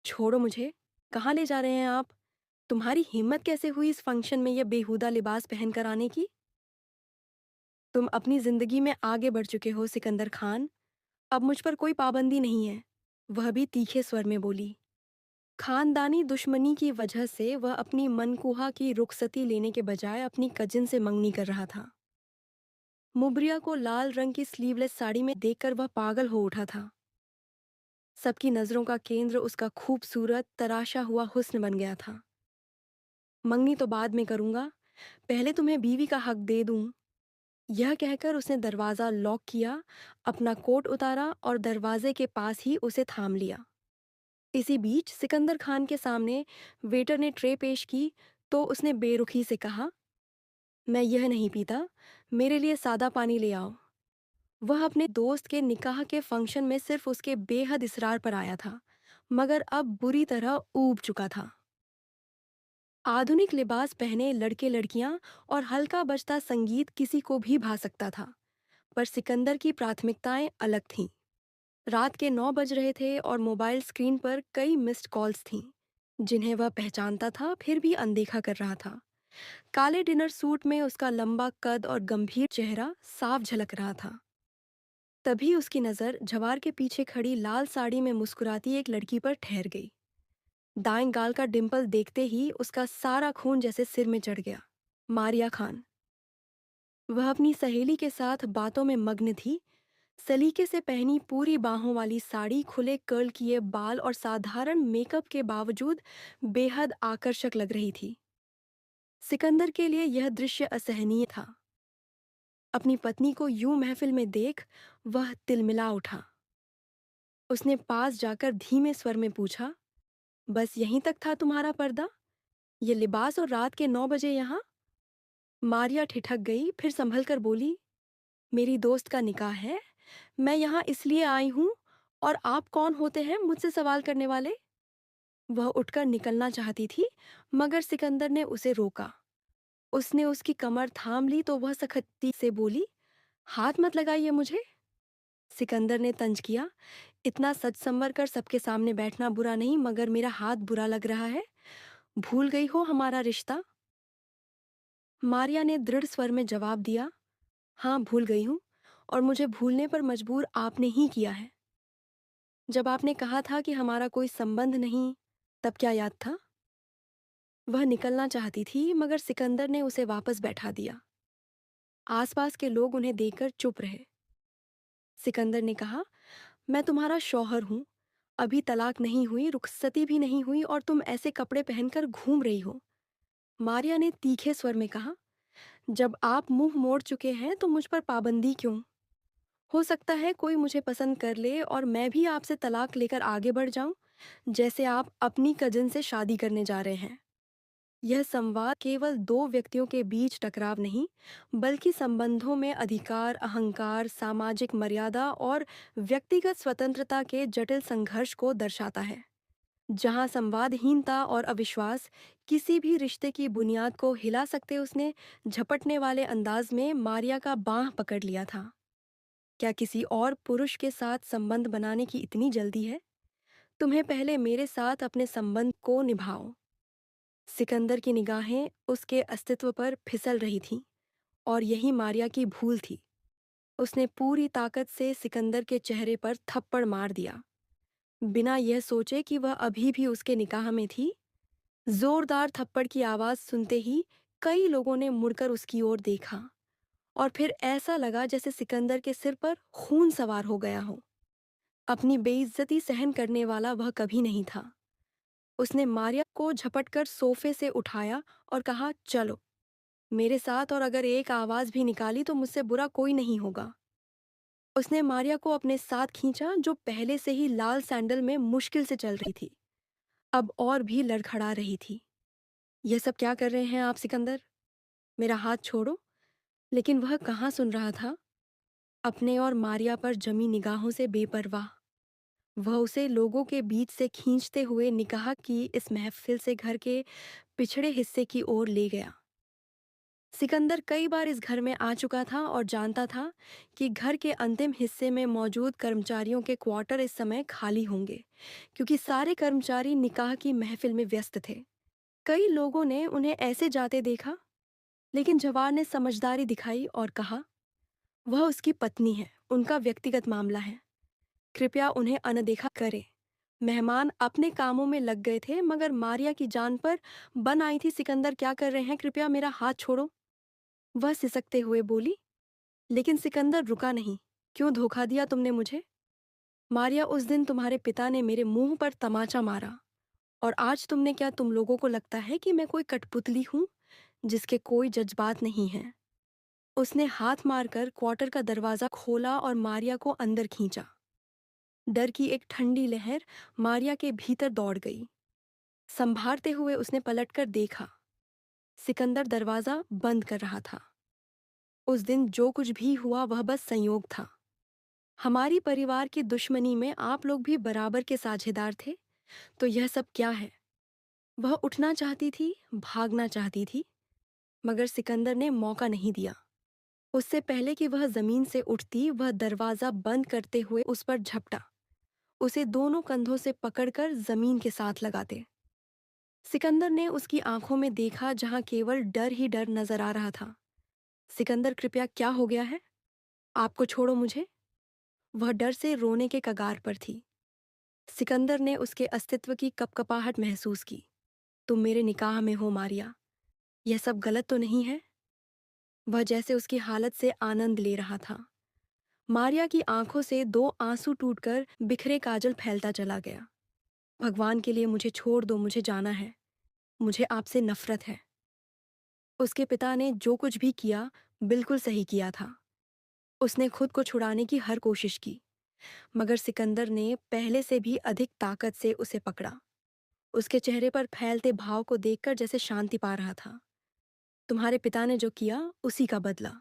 छोड़ो मुझे। कहाँ ले जा रहे हैं आप? तुम्हारी हिम्मत कैसे हुई इस फंक्शन में ये बेहुदा लिबास पहनकर आने की? तुम अपनी जिंदगी में आगे बढ़ चुके हो सिकंदर खान। अब मुझ पर कोई पाबंदी नहीं है। वह भी तीखे स्वर में बोली। खानदानी दुश्मनी की वजह से वह अपनी मनकुहा की रुखसती लेने के बजाय अपनी कजिन से मंगनी कर रहा था। मुबरिया को लाल रंग की स्लीवलेस साड़ी में देखकर वह पागल हो उठा था। सबकी नजरों का केंद्र उसका खूबसूरत तराशा हुआ हुस्न बन गया था। मंगनी तो बाद में करूंगा, पहले तुम्हें बीवी का हक दे दूं। यह कहकर उसने दरवाजा लॉक किया, अपना कोट उतारा और दरवाजे के पास ही उसे थाम लिया। इसी बीच सिकंदर खान के सामने वेटर ने ट्रे पेश की तो उसने बेरुखी से कहा, मैं यह नहीं पीता, मेरे लिए सादा पानी ले आओ। वह अपने दोस्त के निकाह के फंक्शन में सिर्फ उसके बेहद इसरार पर आया था, मगर अब बुरी तरह ऊब चुका था। आधुनिक लिबास पहने लड़के लड़कियां और हल्का बजता संगीत किसी को भी भा सकता था, पर सिकंदर की प्राथमिकताएं अलग थीं। रात के 9 बज रहे थे और मोबाइल स्क्रीन पर कई मिस्ड कॉल्स थीं, जिन्हें वह पहचानता था फिर भी अनदेखा कर रहा था। काले डिनर सूट में उसका लंबा कद और गंभीर चेहरा साफ झलक रहा था। तभी उसकी नज़र जवार के पीछे खड़ी लाल साड़ी में मुस्कुराती एक लड़की पर ठहर गई। दाएं गाल का डिंपल देखते ही उसका सारा खून जैसे सिर में चढ़ गया। मारिया खान। वह अपनी सहेली के साथ बातों में मग्न थी। सलीके से पहनी पूरी बाहों वाली साड़ी, खुले कर्ल किए बाल और साधारण मेकअप के बावजूद बेहद आकर्षक लग रही थी। सिकंदर के लिए यह दृश्य असहनीय था। अपनी पत्नी को यूं महफिल में देख वह तिलमिला उठा। उसने पास जाकर धीमे स्वर में पूछा, बस यहीं तक था तुम्हारा पर्दा? ये लिबास और रात के 9 बजे यहाँ? मारिया ठिठक गई, फिर संभल कर बोली, मेरी दोस्त का निकाह है। मैं यहाँ इसलिए आई हूँ। और आप कौन होते हैं मुझसे सवाल करने वाले? वह उठकर निकलना चाहती थी, मगर सिकंदर ने उसे रोका। उसने उसकी कमर थाम ली तो वह सख्ती से बोली, हाथ मत लगाइए मुझे। सिकंदर ने तंज किया, इतना सच संवर कर सबके सामने बैठना बुरा नहीं, मगर मेरा हाथ बुरा लग रहा है। भूल गई हो हमारा रिश्ता? मारिया ने दृढ़ स्वर में जवाब दिया, हाँ भूल गई हूँ, और मुझे भूलने पर मजबूर आपने ही किया है। जब आपने कहा था कि हमारा कोई संबंध नहीं, तब क्या याद था? वह निकलना चाहती थी, मगर सिकंदर ने उसे वापस बैठा दिया। आसपास के लोग उन्हें देखकर चुप रहे। सिकंदर ने कहा, मैं तुम्हारा शौहर हूँ। अभी तलाक नहीं हुई, रुखसती भी नहीं हुई और तुम ऐसे कपड़े पहनकर घूम रही हो। मारिया ने तीखे स्वर में कहा, जब आप मुंह मोड़ चुके हैं तो मुझ पर पाबंदी क्यों? हो सकता है कोई मुझे पसंद कर ले और मैं भी आपसे तलाक लेकर आगे बढ़ जाऊं, जैसे आप अपनी कजिन से शादी करने जा रहे हैं। यह संवाद केवल दो व्यक्तियों के बीच टकराव नहीं, बल्कि संबंधों में अधिकार, अहंकार, सामाजिक मर्यादा और व्यक्तिगत स्वतंत्रता के जटिल संघर्ष को दर्शाता है। जहां संवादहीनता और अविश्वास किसी भी रिश्ते की बुनियाद को हिला सकते, उसने झपटने वाले अंदाज में मारिया का बांह पकड़ लिया था। क्या किसी और पुरुष के साथ संबंध बनाने की इतनी जल्दी है? तुम्हें पहले मेरे साथ अपने संबंध को निभाओ। सिकंदर की निगाहें उसके अस्तित्व पर फिसल रही थीं, और यही मारिया की भूल थी। उसने पूरी ताकत से सिकंदर के चेहरे पर थप्पड़ मार दिया, बिना यह सोचे कि वह अभी भी उसके निकाह में थी। जोरदार थप्पड़ की आवाज सुनते ही कई लोगों ने मुड़कर उसकी ओर देखा, और फिर ऐसा लगा जैसे सिकंदर के सिर पर खून सवार हो गया हो। अपनी बेइज्जती सहन करने वाला वह कभी नहीं था। उसने मारिया को झपटकर सोफे से उठाया और कहा, चलो मेरे साथ, और अगर एक आवाज भी निकाली तो मुझसे बुरा कोई नहीं होगा। उसने मारिया को अपने साथ खींचा, जो पहले से ही लाल सैंडल में मुश्किल से चल रही थी, अब और भी लड़खड़ा रही थी। यह सब क्या कर रहे हैं आप सिकंदर? मेरा हाथ छोड़ो। लेकिन वह कहाँ सुन रहा था, अपने और मारिया पर जमी निगाहों से बेपरवाह। वह उसे लोगों के बीच से खींचते हुए निकाह की इस महफिल से घर के पिछड़े हिस्से की ओर ले गया। सिकंदर कई बार इस घर में आ चुका था और जानता था कि घर के अंतिम हिस्से में मौजूद कर्मचारियों के क्वार्टर इस समय खाली होंगे, क्योंकि सारे कर्मचारी निकाह की महफिल में व्यस्त थे। कई लोगों ने उन्हें ऐसे जाते देखा, लेकिन जवार ने समझदारी दिखाई और कहा, वह उसकी पत्नी है, उनका व्यक्तिगत मामला है। कृपया उन्हें अनदेखा करें। मेहमान अपने कामों में लग गए थे, मगर मारिया की जान पर बन आई थी। सिकंदर क्या कर रहे हैं? कृपया मेरा हाथ छोड़ो, वह सिसकते हुए बोली। लेकिन सिकंदर रुका नहीं। क्यों धोखा दिया तुमने मुझे? मारिया, उस दिन तुम्हारे पिता ने मेरे मुंह पर तमाचा मारा, और आज तुमने क्या, तुम लोगों को लगता है कि मैं कोई कठपुतली हूं जिसके कोई जज्बात नहीं है? उसने हाथ मारकर क्वार्टर का दरवाजा खोला और मारिया को अंदर खींचा। डर की एक ठंडी लहर मारिया के भीतर दौड़ गई। संभारते हुए उसने पलटकर देखा। सिकंदर दरवाजा बंद कर रहा था। उस दिन जो कुछ भी हुआ वह बस संयोग था। हमारी परिवार की दुश्मनी में आप लोग भी बराबर के साझेदार थे। तो यह सब क्या है? वह उठना चाहती थी, भागना चाहती थी, मगर सिकंदर ने मौका नहीं दिया। उससे पहले कि वह जमीन से उठती, वह दरवाजा बंद करते हुए उस पर झपटा, उसे दोनों कंधों से पकड़कर जमीन के साथ लगाते। सिकंदर ने उसकी आंखों में देखा, जहां केवल डर ही डर नजर आ रहा था। सिकंदर, कृपया, क्या हो गया है? आपको छोड़ो मुझे। वह डर से रोने के कगार पर थी। सिकंदर ने उसके अस्तित्व की कपकपाहट महसूस की। तुम मेरे निकाह में हो मारिया, यह सब गलत तो नहीं है? वह जैसे उसकी हालत से आनंद ले रहा था। मारिया की आंखों से दो आंसू टूटकर बिखरे काजल फैलता चला गया। भगवान के लिए मुझे छोड़ दो, मुझे जाना है। मुझे आपसे नफरत है। उसके पिता ने जो कुछ भी किया, बिल्कुल सही किया था। उसने खुद को छुड़ाने की हर कोशिश की, मगर सिकंदर ने पहले से भी अधिक ताकत से उसे पकड़ा। उसके चेहरे पर फैलते भाव को देखकर जैसे शांति पा रहा था। तुम्हारे पिता ने जो किया, उसी का बदला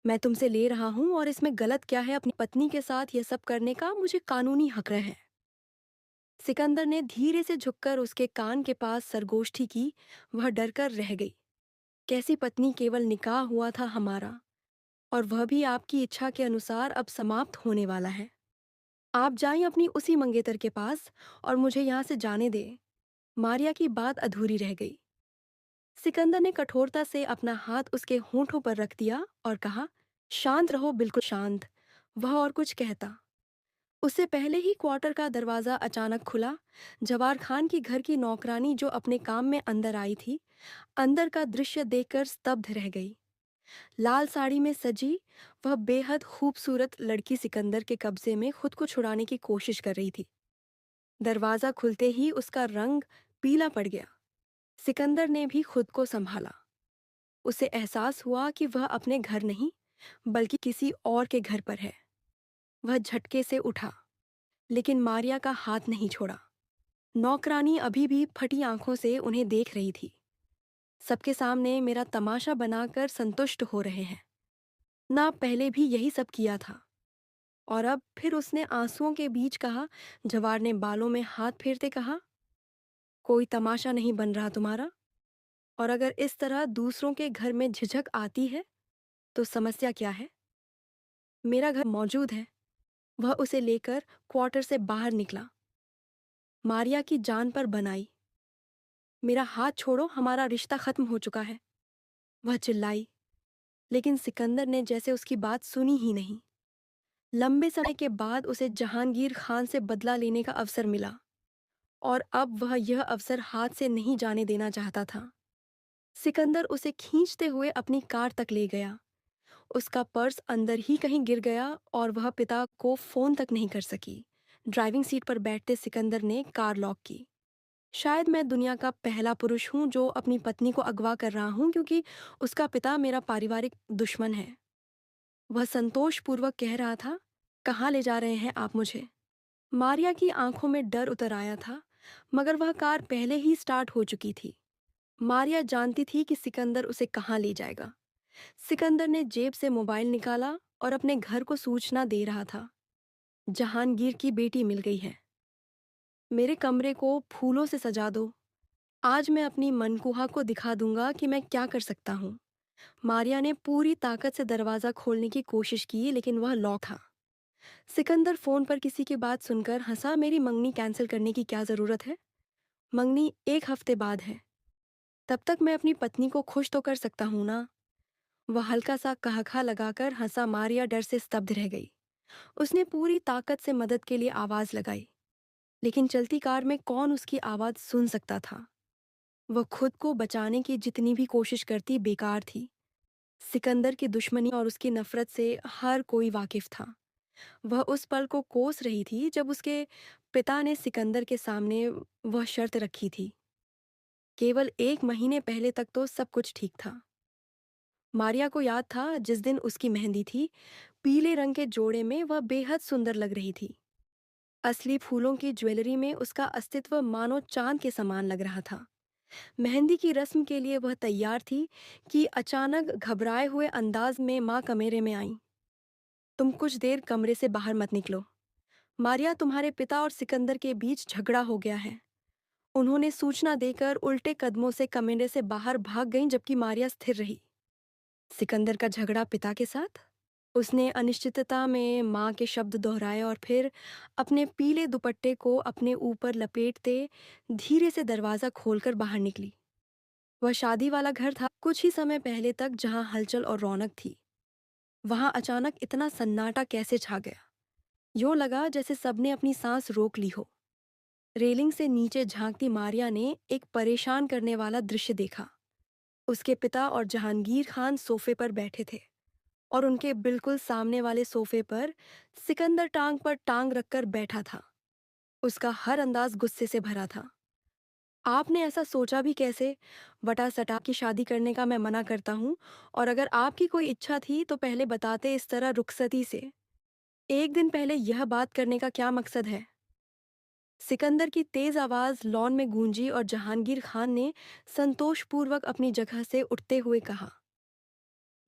मैं तुमसे ले रहा हूं, और इसमें गलत क्या है? अपनी पत्नी के साथ यह सब करने का मुझे कानूनी हक है। सिकंदर ने धीरे से झुककर उसके कान के पास सरगोष्ठी की। वह डरकर रह गई। कैसी पत्नी? केवल निकाह हुआ था हमारा, और वह भी आपकी इच्छा के अनुसार अब समाप्त होने वाला है। आप जाएं अपनी उसी मंगेतर के पास और मुझे यहाँ से जाने दें। मारिया की बात अधूरी रह गई। सिकंदर ने कठोरता से अपना हाथ उसके होंठों पर रख दिया और कहा, शांत रहो, बिल्कुल शांत। वह और कुछ कहता, उससे पहले ही क्वार्टर का दरवाजा अचानक खुला। जवार खान की घर की नौकरानी, जो अपने काम में अंदर आई थी, अंदर का दृश्य देखकर स्तब्ध रह गई। लाल साड़ी में सजी वह बेहद खूबसूरत लड़की सिकंदर के कब्जे में खुद को छुड़ाने की कोशिश कर रही थी। दरवाजा खुलते ही उसका रंग पीला पड़ गया। सिकंदर ने भी खुद को संभाला। उसे एहसास हुआ कि वह अपने घर नहीं, बल्कि किसी और के घर पर है। वह झटके से उठा, लेकिन मारिया का हाथ नहीं छोड़ा। नौकरानी अभी भी फटी आंखों से उन्हें देख रही थी। सबके सामने मेरा तमाशा बनाकर संतुष्ट हो रहे हैं ना? पहले भी यही सब किया था। और अब फिर उसने आंसुओं के बीच कहा। जवार ने बालों में हाथ फेरते कहा, कोई तमाशा नहीं बन रहा तुम्हारा। और अगर इस तरह दूसरों के घर में झिझक आती है, तो समस्या क्या है? मेरा घर मौजूद है। वह उसे लेकर क्वार्टर से बाहर निकला। मारिया की जान पर बनाई। मेरा हाथ छोड़ो, हमारा रिश्ता खत्म हो चुका है, वह चिल्लाई। लेकिन सिकंदर ने जैसे उसकी बात सुनी ही नहीं। लंबे समय के बाद उसे जहांगीर खान से बदला लेने का अवसर मिला, और अब वह यह अवसर हाथ से नहीं जाने देना चाहता था। सिकंदर उसे खींचते हुए अपनी कार तक ले गया। उसका पर्स अंदर ही कहीं गिर गया और वह पिता को फोन तक नहीं कर सकी। ड्राइविंग सीट पर बैठते सिकंदर ने कार लॉक की। शायद मैं दुनिया का पहला पुरुष हूं जो अपनी पत्नी को अगवा कर रहा हूं, क्योंकि उसका पिता मेरा पारिवारिक दुश्मन है, वह संतोषपूर्वक कह रहा था। कहाँ ले जा रहे हैं आप मुझे? मारिया की आंखों में डर उतर आया था, मगर वह कार पहले ही स्टार्ट हो चुकी थी। मारिया जानती थी कि सिकंदर उसे कहाँ ले जाएगा। सिकंदर ने जेब से मोबाइल निकाला और अपने घर को सूचना दे रहा था, जहांगीर की बेटी मिल गई है। मेरे कमरे को फूलों से सजा दो। आज मैं अपनी मनकुहा को दिखा दूंगा कि मैं क्या कर सकता हूँ। मारिया ने पूरी ताकत से दरवाज़ा खोलने की कोशिश की, लेकिन वह लॉक था। सिकंदर फ़ोन पर किसी की बात सुनकर हंसा, मेरी मंगनी कैंसिल करने की क्या ज़रूरत है? मंगनी 1 हफ्ते बाद है। तब तक मैं अपनी पत्नी को खुश तो कर सकता हूँ ना। वह हल्का सा कहखा लगाकर हंसा। मारिया डर से स्तब्ध रह गई। उसने पूरी ताकत से मदद के लिए आवाज लगाई, लेकिन चलती कार में कौन उसकी आवाज सुन सकता था? वह खुद को बचाने की जितनी भी कोशिश करती बेकार थी। सिकंदर की दुश्मनी और उसकी नफरत से हर कोई वाकिफ था। वह उस पल को कोस रही थी जब उसके पिता ने सिकंदर के सामने वह शर्त रखी थी। केवल 1 महीने पहले तक तो सब कुछ ठीक था। मारिया को याद था जिस दिन उसकी मेहंदी थी, पीले रंग के जोड़े में वह बेहद सुंदर लग रही थी। असली फूलों की ज्वेलरी में उसका अस्तित्व मानो चांद के समान लग रहा था। मेहंदी की रस्म के लिए वह तैयार थी कि अचानक घबराए हुए अंदाज में माँ कमरे में आई। तुम कुछ देर कमरे से बाहर मत निकलो। मारिया, तुम्हारे पिता और सिकंदर के बीच झगड़ा हो गया है। उन्होंने सूचना देकर उल्टे कदमों से कमरे से बाहर भाग गईं, जबकि मारिया स्थिर रही। सिकंदर का झगड़ा पिता के साथ? उसने अनिश्चितता में माँ के शब्द दोहराए और फिर अपने पीले दुपट्टे को अपने ऊपर लपेटते धीरे से दरवाजा खोलकर बाहर निकली। वह शादी वाला घर था कुछ ही समय पहले तक जहाँ हलचल और रौनक थी। वहां अचानक इतना सन्नाटा कैसे छा गया? यूं लगा जैसे सबने अपनी सांस रोक ली हो। रेलिंग से नीचे झांकती मारिया ने एक परेशान करने वाला दृश्य देखा। उसके पिता और जहांगीर खान सोफे पर बैठे थे, और उनके बिल्कुल सामने वाले सोफे पर सिकंदर टांग पर टांग रखकर बैठा था। उसका हर अंदाज गुस्से से भरा था। आपने ऐसा सोचा भी कैसे? वटा सटा की शादी करने का मैं मना करता हूँ, और अगर आपकी कोई इच्छा थी तो पहले बताते इस तरह रुखसती से। एक दिन पहले यह बात करने का क्या मकसद है? सिकंदर की तेज आवाज लॉन में गूंजी और जहांगीर खान ने संतोषपूर्वक अपनी जगह से उठते हुए कहा,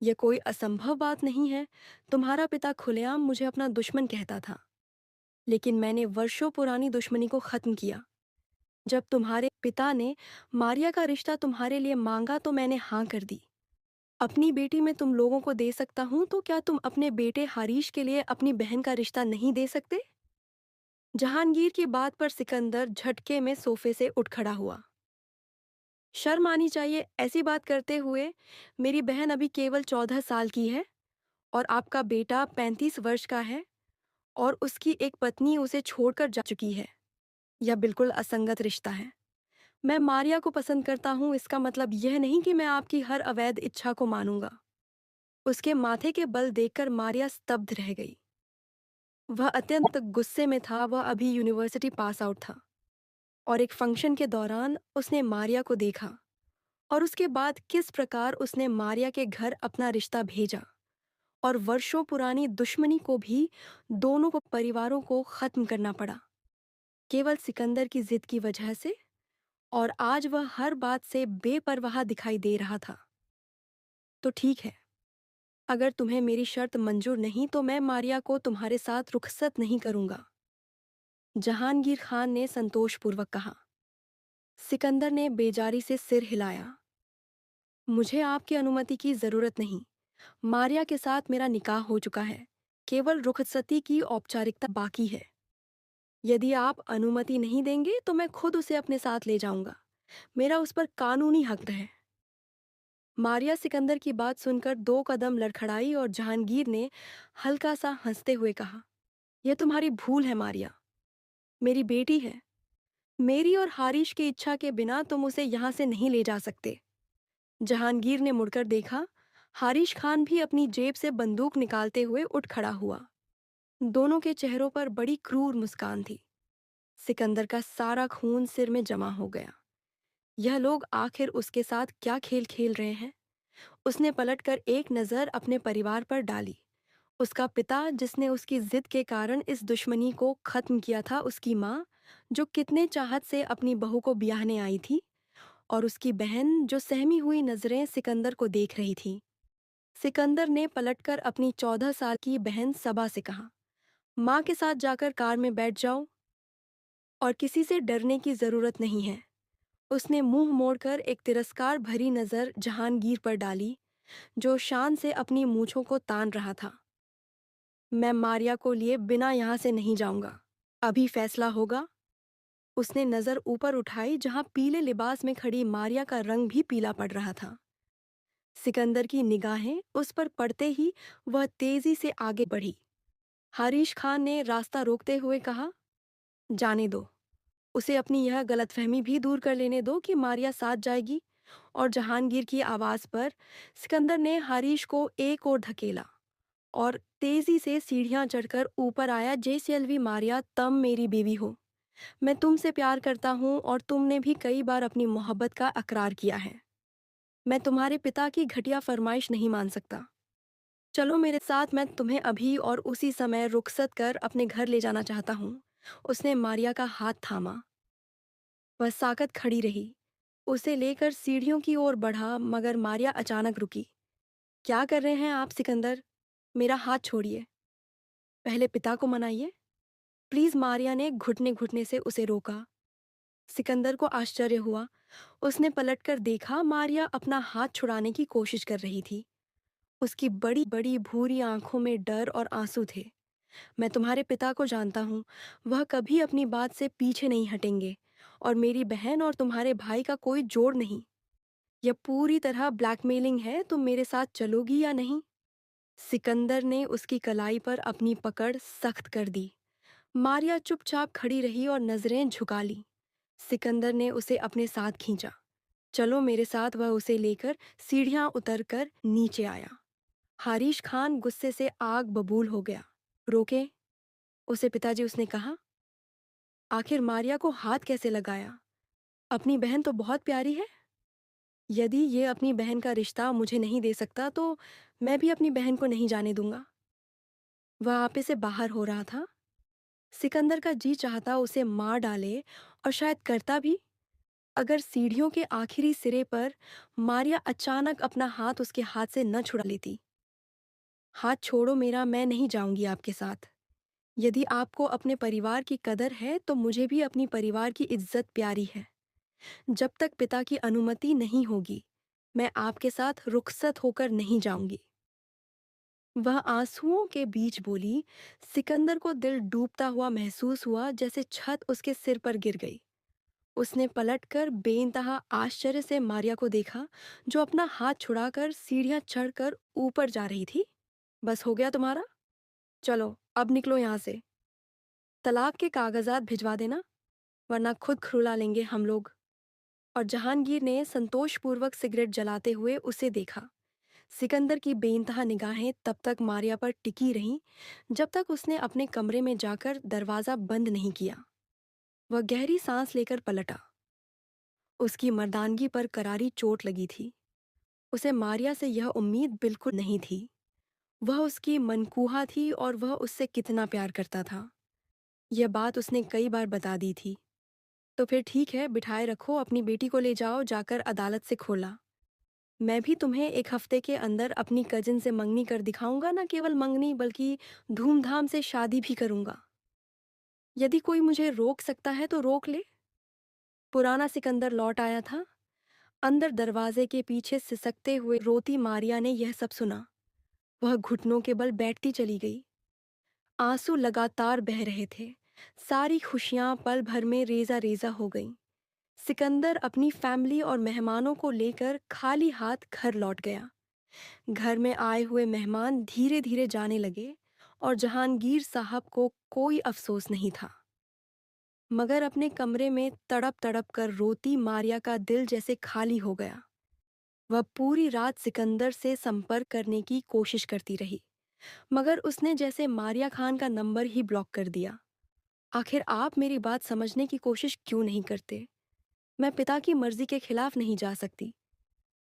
यह कोई असंभव बात नहीं है। तुम्हारा पिता खुलेआम मुझे अपना दुश्मन कहता था, लेकिन मैंने वर्षों पुरानी दुश्मनी को खत्म किया। जब तुम्हारे पिता ने मारिया का रिश्ता तुम्हारे लिए मांगा तो मैंने हाँ कर दी। अपनी बेटी में तुम लोगों को दे सकता हूँ, तो क्या तुम अपने बेटे हारीश के लिए अपनी बहन का रिश्ता नहीं दे सकते? जहांगीर की बात पर सिकंदर झटके में सोफे से उठ खड़ा हुआ। शर्म आनी चाहिए ऐसी बात करते हुए। मेरी बहन अभी केवल 14 साल की है, और आपका बेटा 35 वर्ष का है, और उसकी एक पत्नी उसे छोड़कर जा चुकी है। यह बिल्कुल असंगत रिश्ता है। मैं मारिया को पसंद करता हूँ, इसका मतलब यह नहीं कि मैं आपकी हर अवैध इच्छा को मानूंगा। उसके माथे के बल देखकर मारिया स्तब्ध रह गई। वह अत्यंत गुस्से में था। वह अभी यूनिवर्सिटी पास आउट था, और एक फंक्शन के दौरान उसने मारिया को देखा, और उसके बाद किस प्रकार उसने मारिया के घर अपना रिश्ता भेजा, और वर्षों पुरानी दुश्मनी को भी दोनों को परिवारों को खत्म करना पड़ा, केवल सिकंदर की जिद की वजह से। और आज वह हर बात से बेपरवाह दिखाई दे रहा था। तो ठीक है, अगर तुम्हें मेरी शर्त मंजूर नहीं तो मैं मारिया को तुम्हारे साथ रुखसत नहीं करूंगा, जहांगीर खान ने संतोषपूर्वक कहा। सिकंदर ने बेजारी से सिर हिलाया। मुझे आपकी अनुमति की जरूरत नहीं। मारिया के साथ मेरा निकाह हो चुका है। केवल रुखसती की औपचारिकता बाकी है। यदि आप अनुमति नहीं देंगे तो मैं खुद उसे अपने साथ ले जाऊंगा। मेरा उस पर कानूनी हक है। मारिया सिकंदर की बात सुनकर 2 कदम लड़खड़ाई, और जहांगीर ने हल्का सा हंसते हुए कहा, यह तुम्हारी भूल है मारिया। मेरी बेटी है। मेरी और हारिश की इच्छा के बिना तुम उसे यहाँ से नहीं ले जा सकते। जहांगीर ने मुड़कर देखा। हारिश खान भी अपनी जेब से बंदूक निकालते हुए उठ खड़ा हुआ। दोनों के चेहरों पर बड़ी क्रूर मुस्कान थी। सिकंदर का सारा खून सिर में जमा हो गया। यह लोग आखिर उसके साथ क्या खेल खेल रहे हैं? उसने पलटकर एक नज़र अपने परिवार पर डाली। उसका पिता, जिसने उसकी जिद के कारण इस दुश्मनी को खत्म किया था, उसकी माँ, जो कितने चाहत से अपनी बहू को ब्याहने आई थी, और उसकी बहन, जो सहमी हुई नजरें सिकंदर को देख रही थी। सिकंदर ने पलटकर अपनी 14 साल की बहन सबा से कहा, माँ के साथ जाकर कार में बैठ जाओ, और किसी से डरने की जरूरत नहीं है। उसने मुंह मोड़कर एक तिरस्कार भरी नजर जहांगीर पर डाली, जो शान से अपनी मूंछों को तान रहा था। मैं मारिया को लिए बिना यहाँ से नहीं जाऊंगा। अभी फैसला होगा। उसने नजर ऊपर उठाई जहां पीले लिबास में खड़ी मारिया का रंग भी पीला पड़ रहा था। सिकंदर की निगाहें उस पर पड़ते ही वह तेजी से आगे बढ़ी। हारिश खान ने रास्ता रोकते हुए कहा, जाने दो। उसे अपनी यह गलतफहमी भी दूर कर लेने दो कि मारिया साथ जाएगी। और जहांगीर की आवाज पर सिकंदर ने हारिश को एक और धकेला और तेजी से सीढ़ियां चढ़कर ऊपर आया। जेसीएलवी मारिया, तुम मेरी बीवी हो। मैं तुमसे प्यार करता हूँ और तुमने भी कई बार अपनी मोहब्बत का अकरार किया है। मैं तुम्हारे पिता की घटिया फरमाइश नहीं मान सकता। चलो मेरे साथ, मैं तुम्हें अभी और उसी समय रुखसत कर अपने घर ले जाना चाहता हूँ। उसने मारिया का हाथ थामा। वह साकत खड़ी रही। उसे लेकर सीढ़ियों की ओर बढ़ा मगर मारिया अचानक रुकी। क्या कर रहे हैं आप सिकंदर? मेरा हाथ छोड़िए। पहले पिता को मनाइए प्लीज। मारिया ने घुटने घुटने से उसे रोका। सिकंदर को आश्चर्य हुआ। उसने पलटकर देखा, मारिया अपना हाथ छुड़ाने की कोशिश कर रही थी। उसकी बड़ी बड़ी भूरी आंखों में डर और आंसू थे। मैं तुम्हारे पिता को जानता हूँ। वह कभी अपनी बात से पीछे नहीं हटेंगे। और मेरी बहन और तुम्हारे भाई का कोई जोड़ नहीं। यह पूरी तरह ब्लैकमेलिंग है। तुम मेरे साथ चलोगी या नहीं? सिकंदर ने उसकी कलाई पर अपनी पकड़ सख्त कर दी। मारिया चुपचाप खड़ी रही और नजरें झुका ली। सिकंदर ने उसे अपने साथ खींचा। चलो मेरे साथ। वह उसे लेकर सीढ़ियां उतरकर नीचे आया। हारिश खान गुस्से से आग बबूल हो गया। रोके उसे पिताजी, उसने कहा। आखिर मारिया को हाथ कैसे लगाया? अपनी बहन तो बहुत प्यारी है। यदि ये अपनी बहन का रिश्ता मुझे नहीं दे सकता तो मैं भी अपनी बहन को नहीं जाने दूंगा। वह आपे से बाहर हो रहा था। सिकंदर का जी चाहता उसे मार डाले, और शायद करता भी, अगर सीढ़ियों के आखिरी सिरे पर मारिया अचानक अपना हाथ उसके हाथ से न छुड़ा लेती। हाथ छोड़ो मेरा, मैं नहीं जाऊंगी आपके साथ। यदि आपको अपने परिवार की कदर है तो मुझे भी अपनी परिवार की इज्जत प्यारी है। जब तक पिता की अनुमति नहीं होगी मैं आपके साथ रुखसत होकर नहीं जाऊंगी। वह आंसुओं के बीच बोली। सिकंदर को दिल डूबता हुआ महसूस हुआ, जैसे छत उसके सिर पर गिर गई। उसने पलटकर बेइंतहा आश्चर्य से मारिया को देखा, जो अपना हाथ छुड़ाकर सीढ़ियां चढ़कर ऊपर जा रही थी। बस हो गया तुम्हारा? चलो अब निकलो यहाँ से। तलाक के कागजात भिजवा देना, वरना खुद खुला लेंगे हम लोग। और जहांगीर ने संतोषपूर्वक सिगरेट जलाते हुए उसे देखा। सिकंदर की बेइंतहा निगाहें तब तक मारिया पर टिकी रहीं जब तक उसने अपने कमरे में जाकर दरवाजा बंद नहीं किया। वह गहरी सांस लेकर पलटा। उसकी मर्दानगी पर करारी चोट लगी थी। उसे मारिया से यह उम्मीद बिल्कुल नहीं थी। वह उसकी मनकूहा थी और वह उससे कितना प्यार करता था। यह बात उसने कई बार बता दी थी। तो फिर ठीक है, बिठाए रखो। अपनी बेटी को ले जाओ, जाकर अदालत से खोला। मैं भी तुम्हें एक हफ्ते के अंदर अपनी कजिन से मंगनी कर दिखाऊंगा। ना केवल मंगनी बल्कि धूमधाम से शादी भी करूंगा। यदि कोई मुझे रोक सकता है तो रोक ले। पुराना सिकंदर लौट आया था। अंदर दरवाजे के पीछे सिसकते हुए रोती मारिया ने यह सब सुना। वह घुटनों के बल बैठती चली गई। आंसू लगातार बह रहे थे। सारी खुशियां पल भर में रेजा रेजा हो गईं। सिकंदर अपनी फैमिली और मेहमानों को लेकर खाली हाथ घर लौट गया। घर में आए हुए मेहमान धीरे धीरे जाने लगे और जहांगीर साहब को कोई अफसोस नहीं था। मगर अपने कमरे में तड़प तड़प कर रोती मारिया का दिल जैसे खाली हो गया। वह पूरी रात सिकंदर से संपर्क करने की कोशिश करती रही, मगर उसने जैसे मारिया खान का नंबर ही ब्लॉक कर दिया। आखिर आप मेरी बात समझने की कोशिश क्यों नहीं करते? मैं पिता की मर्जी के खिलाफ नहीं जा सकती।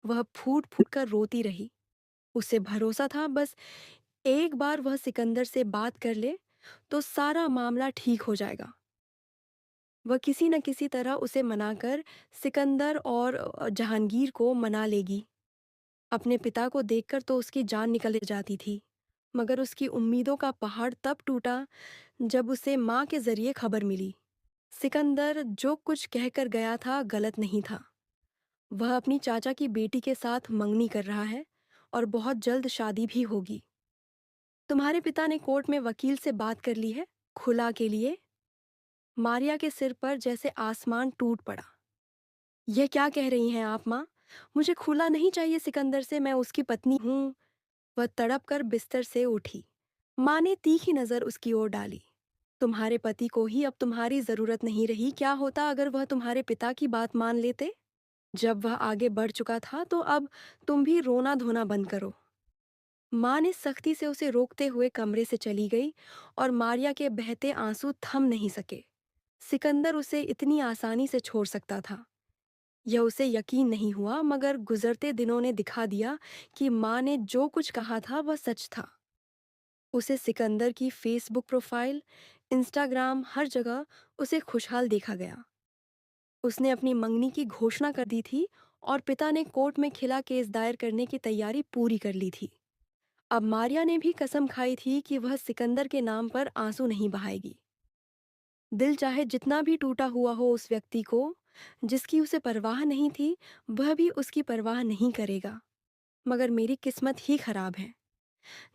वह फूट फूट कर रोती रही। उसे भरोसा था बस एक बार वह सिकंदर से बात कर ले तो सारा मामला ठीक हो जाएगा। वह किसी न किसी तरह उसे मनाकर सिकंदर और जहांगीर को मना लेगी। अपने पिता को देखकर तो उसकी जान निकल जाती थी, मगर उसकी उम्मीदों का पहाड़ तब टूटा जब उसे माँ के जरिए खबर मिली। सिकंदर जो कुछ कहकर गया था गलत नहीं था। वह अपनी चाचा की बेटी के साथ मंगनी कर रहा है और बहुत जल्द शादी भी होगी। तुम्हारे पिता ने कोर्ट में वकील से बात कर ली है, खुला के लिए। मारिया के सिर पर जैसे आसमान टूट पड़ा। यह क्या कह रही हैं आप माँ? मुझे खुला नहीं चाहिए सिकंदर से, मैं उसकी पत्नी हूँ। वह तड़प कर बिस्तर से उठी। माँ ने तीखी नजर उसकी ओर डाली। तुम्हारे पति को ही अब तुम्हारी जरूरत नहीं रही। क्या होता अगर वह तुम्हारे पिता की बात मान लेते? जब वह आगे बढ़ चुका था तो अब तुम भी रोना धोना बंद करो। माँ ने सख्ती से उसे रोकते हुए कमरे से चली गई और मारिया के बहते आंसू थम नहीं सके। सिकंदर उसे इतनी आसानी से छोड़ सकता था, यह उसे यकीन नहीं हुआ, मगर गुजरते दिनों ने दिखा दिया कि माँ ने जो कुछ कहा था वह सच था। उसे सिकंदर की फेसबुक प्रोफाइल, इंस्टाग्राम, हर जगह उसे खुशहाल देखा गया। उसने अपनी मंगनी की घोषणा कर दी थी और पिता ने कोर्ट में खिला केस दायर करने की तैयारी पूरी कर ली थी। अब मारिया ने भी कसम खाई थी कि वह सिकंदर के नाम पर आंसू नहीं बहाएगी। दिल चाहे जितना भी टूटा हुआ हो उस व्यक्ति को, जिसकी उसे परवाह नहीं थी, वह भी उसकी परवाह नहीं करेगा। मगर मेरी किस्मत ही खराब है।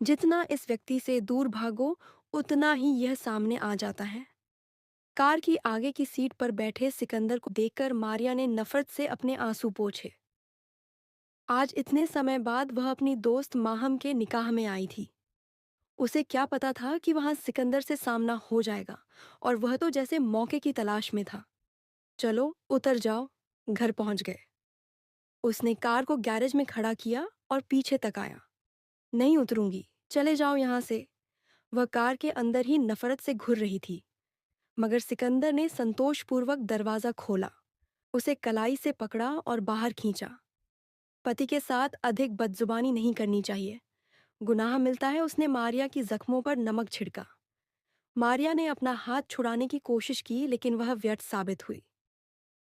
जितना इस व्यक्ति से दूर भागो, उतना ही यह सामने आ जाता है। कार की आगे की सीट पर बैठे सिकंदर को देखकर मारिया ने नफरत से अपने आंसू पोंछे। आज इतने समय बाद वह अपनी दोस्त माहम के निकाह में आई थी। उसे क्या पता था कि वहां सिकंदर से सामना हो जाएगा, और वह तो जैसे मौके की तलाश में था। चलो उतर जाओ। घर पहुंच गए। उसने कार को गैरेज में खड़ा किया और पीछे तकाया। नहीं उतरूंगी, चले जाओ यहां से। वह कार के अंदर ही नफरत से घुर रही थी, मगर सिकंदर ने संतोषपूर्वक दरवाजा खोला, उसे कलाई से पकड़ा और बाहर खींचा। पति के साथ अधिक बदजुबानी नहीं करनी चाहिए, गुनाह मिलता है। उसने मारिया की जख्मों पर नमक छिड़का। मारिया ने अपना हाथ छुड़ाने की कोशिश की, लेकिन वह व्यर्थ साबित हुई।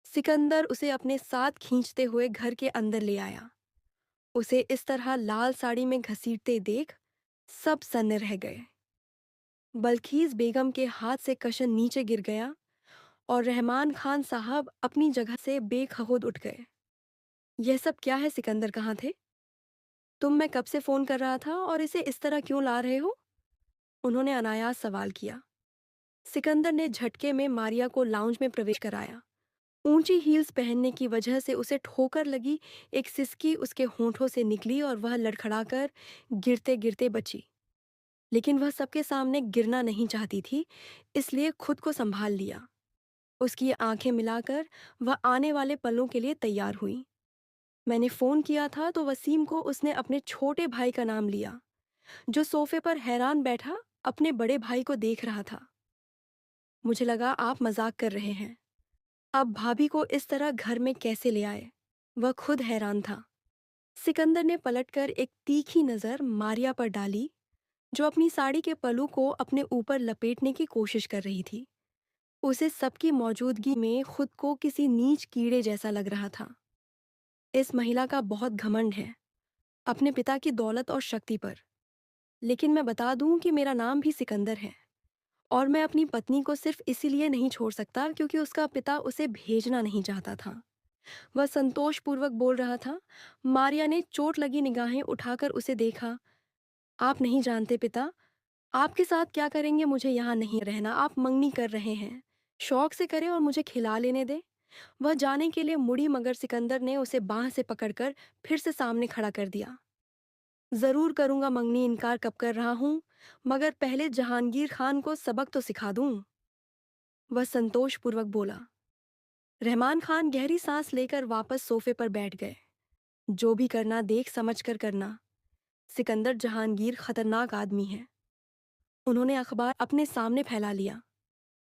सिकंदर उसे अपने साथ खींचते हुए घर के अंदर ले आया। उसे इस तरह लाल साड़ी में घसीटते देख सब सन्न रह गए। बल्कीस बेगम के हाथ से कशन नीचे गिर गया और रहमान खान साहब अपनी जगह से बेखुद उठ गए। यह सब क्या है सिकंदर? कहाँ थे तुम? मैं कब से फोन कर रहा था, और इसे इस तरह क्यों ला रहे हो? उन्होंने अनायास सवाल किया। सिकंदर ने झटके में मारिया को लाउंज में प्रवेश कराया। ऊंची हील्स पहनने की वजह से उसे ठोकर लगी। एक सिसकी उसके होंठों से निकली और वह लड़खड़ाकर गिरते गिरते बची। लेकिन वह सबके सामने गिरना नहीं चाहती थी, इसलिए खुद को संभाल लिया। उसकी आंखें मिलाकर वह आने वाले पलों के लिए तैयार हुई। मैंने फोन किया था तो वसीम को उसने अपने छोटे भाई का नाम लिया, जो सोफे पर हैरान बैठा अपने बड़े भाई को देख रहा था। मुझे लगा आप मजाक कर रहे हैं। अब भाभी को इस तरह घर में कैसे ले आए? वह खुद हैरान था। सिकंदर ने पलटकर एक तीखी नजर मारिया पर डाली, जो अपनी साड़ी के पल्लू को अपने ऊपर लपेटने की कोशिश कर रही थी। उसे सबकी मौजूदगी में खुद को किसी नीच कीड़े जैसा लग रहा था। इस महिला का बहुत घमंड है अपने पिता की दौलत और शक्ति पर। लेकिन मैं बता दूं कि मेरा नाम भी सिकंदर है, और मैं अपनी पत्नी को सिर्फ इसीलिए नहीं छोड़ सकता क्योंकि उसका पिता उसे भेजना नहीं चाहता था। वह संतोषपूर्वक बोल रहा था। मारिया ने चोट लगी निगाहें उठाकर उसे देखा। आप नहीं जानते पिता, आपके साथ क्या करेंगे। मुझे यहाँ नहीं रहना। आप मंगनी कर रहे हैं, शौक से करें और मुझे खिला लेने दें। वह जाने के लिए मुड़ी, मगर सिकंदर ने उसे बांह से पकड़कर फिर से सामने खड़ा कर दिया। जरूर करूंगा मंगनी, इनकार कब कर रहा हूं, मगर पहले जहांगीर खान को सबक तो सिखा दूं। वह संतोषपूर्वक बोला। रहमान खान गहरी सांस लेकर वापस सोफे पर बैठ गए। जो भी करना देख समझ कर करना। सिकंदर जहांगीर खतरनाक आदमी है। उन्होंने अखबार अपने सामने फैला लिया।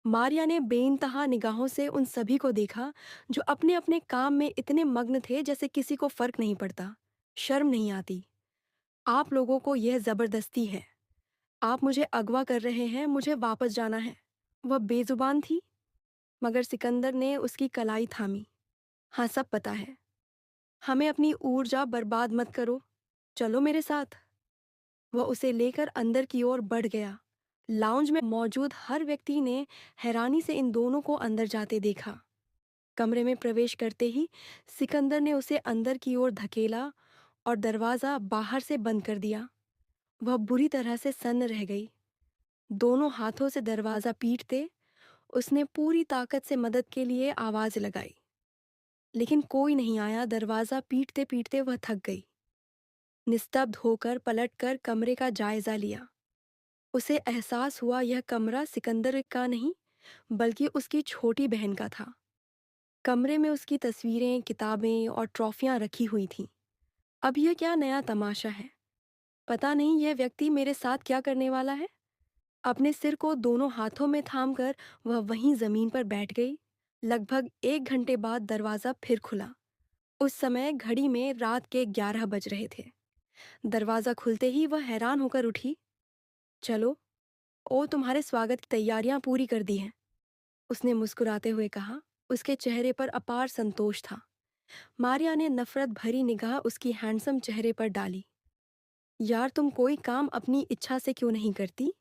मारिया ने बेइंतहा निगाहों से उन सभी को देखा जो अपने अपने काम में इतने मग्न थे जैसे किसी को फर्क नहीं पड़ता, शर्म नहीं आती। आप लोगों को यह जबरदस्ती है। आप मुझे अगवा कर रहे हैं, मुझे वापस जाना है। वह बेजुबान थी, मगर सिकंदर ने उसकी कलाई थामी। हाँ, सब पता है। हमें अपनी ऊर्जा बर्बाद मत करो, चलो मेरे साथ। वह उसे लेकर अंदर की ओर बढ़ गया। लाउंज में मौजूद हर व्यक्ति ने हैरानी से इन दोनों को अंदर जाते देखा। कमरे में प्रवेश करते ही सिकंदर ने उसे अंदर की ओर धकेला और दरवाज़ा बाहर से बंद कर दिया। वह बुरी तरह से सन्न रह गई। दोनों हाथों से दरवाज़ा पीटते उसने पूरी ताकत से मदद के लिए आवाज़ लगाई, लेकिन कोई नहीं आया। दरवाज़ा पीटते-पीटते वह थक गई। निस्तब्ध होकर पलटकर कमरे का जायज़ा लिया। उसे एहसास हुआ यह कमरा सिकंदर का नहीं, बल्कि उसकी छोटी बहन का था। कमरे में उसकी तस्वीरें, किताबें और ट्रॉफियां रखी हुई थीं। अब यह क्या नया तमाशा है? पता नहीं यह व्यक्ति मेरे साथ क्या करने वाला है। अपने सिर को दोनों हाथों में थामकर वह वहीं जमीन पर बैठ गई। लगभग 1 घंटे बाद दरवाजा फिर खुला। उस समय घड़ी में रात के 11 बज रहे थे। दरवाजा खुलते ही वह हैरान होकर उठी। चलो, ओ तुम्हारे स्वागत की तैयारियां पूरी कर दी हैं, उसने मुस्कुराते हुए कहा। उसके चेहरे पर अपार संतोष था। मारिया ने नफरत भरी निगाह उसकी हैंडसम चेहरे पर डाली। यार, तुम कोई काम अपनी इच्छा से क्यों नहीं करती?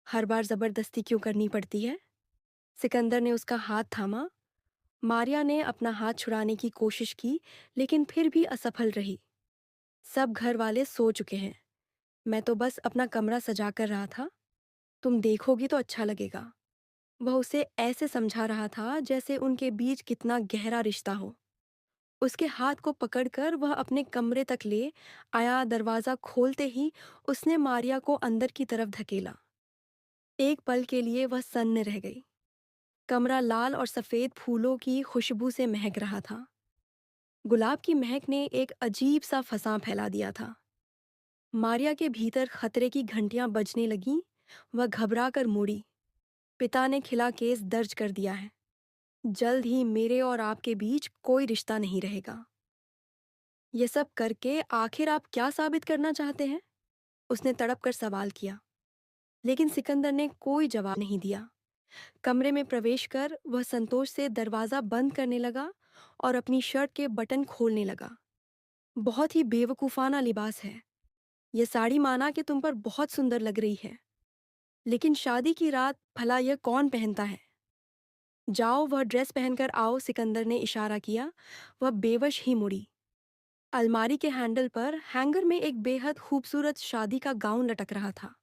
हर बार जबरदस्ती क्यों करनी पड़ती है? सिकंदर ने उसका हाथ थामा। मारिया ने अपना हाथ छुड़ाने की कोशिश की, लेकिन फिर भी असफल रही। सब घर वाले सो चुके हैं। मैं तो बस अपना कमरा सजा कर रहा था। तुम देखोगी तो अच्छा लगेगा। वह उसे ऐसे समझा रहा था जैसे उनके बीच कितना गहरा रिश्ता हो। उसके हाथ को पकड़कर वह अपने कमरे तक ले आया। दरवाजा खोलते ही उसने मारिया को अंदर की तरफ धकेला। एक पल के लिए वह सन्न रह गई। कमरा लाल और सफेद फूलों की खुशबू से महक रहा था। गुलाब की महक ने एक अजीब सा फसां फैला दिया था। मारिया के भीतर खतरे की घंटियां बजने लगीं। वह घबरा कर मुड़ी। पिता ने खिला केस दर्ज कर दिया है। जल्द ही मेरे और आपके बीच कोई रिश्ता नहीं रहेगा। ये सब करके आखिर आप क्या साबित करना चाहते हैं? उसने तड़प कर सवाल किया। लेकिन सिकंदर ने कोई जवाब नहीं दिया। कमरे में प्रवेश कर वह संतोष से दरवाजा बंद करने लगा और अपनी शर्ट के बटन खोलने लगा। बहुत ही बेवकूफाना लिबास है। ये साड़ी माना कि तुम पर बहुत सुंदर लग रही है, लेकिन शादी की रात भला यह कौन पहनता है? जाओ, वह ड्रेस पहनकर आओ, सिकंदर ने इशारा किया। वह बेवश ही मुड़ी। अलमारी के हैंडल पर हैंगर में एक बेहद खूबसूरत शादी का गाउन लटक रहा था।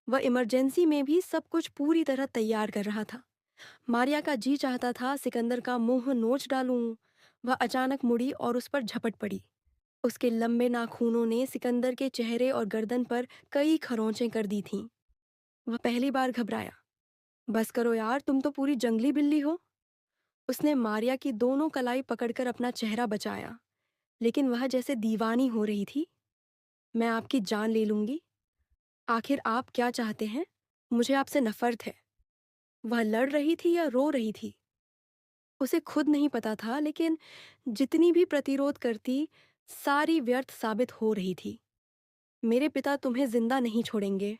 वह इमरजेंसी में भी सब कुछ पूरी तरह तैयार कर रहा था। मारिया का जी चाहता था सिकंदर का मुंह नोच डालूं। वह अचानक मुड़ी और उस पर झपट पड़ी। उसके लंबे नाखूनों ने सिकंदर के चेहरे और गर्दन पर कई खरोंचें कर दी थीं। वह पहली बार घबराया। बस करो यार, तुम तो पूरी जंगली बिल्ली हो। उसने मारिया की दोनों कलाई पकड़कर अपना चेहरा बचाया, लेकिन वह जैसे दीवानी हो रही थी। मैं आपकी जान ले लूंगी। आखिर आप क्या चाहते हैं? मुझे आपसे नफरत है। वह लड़ रही थी या रो रही थी, उसे खुद नहीं पता था, लेकिन जितनी भी प्रतिरोध करती, सारी व्यर्थ साबित हो रही थी। मेरे पिता तुम्हें जिंदा नहीं छोड़ेंगे।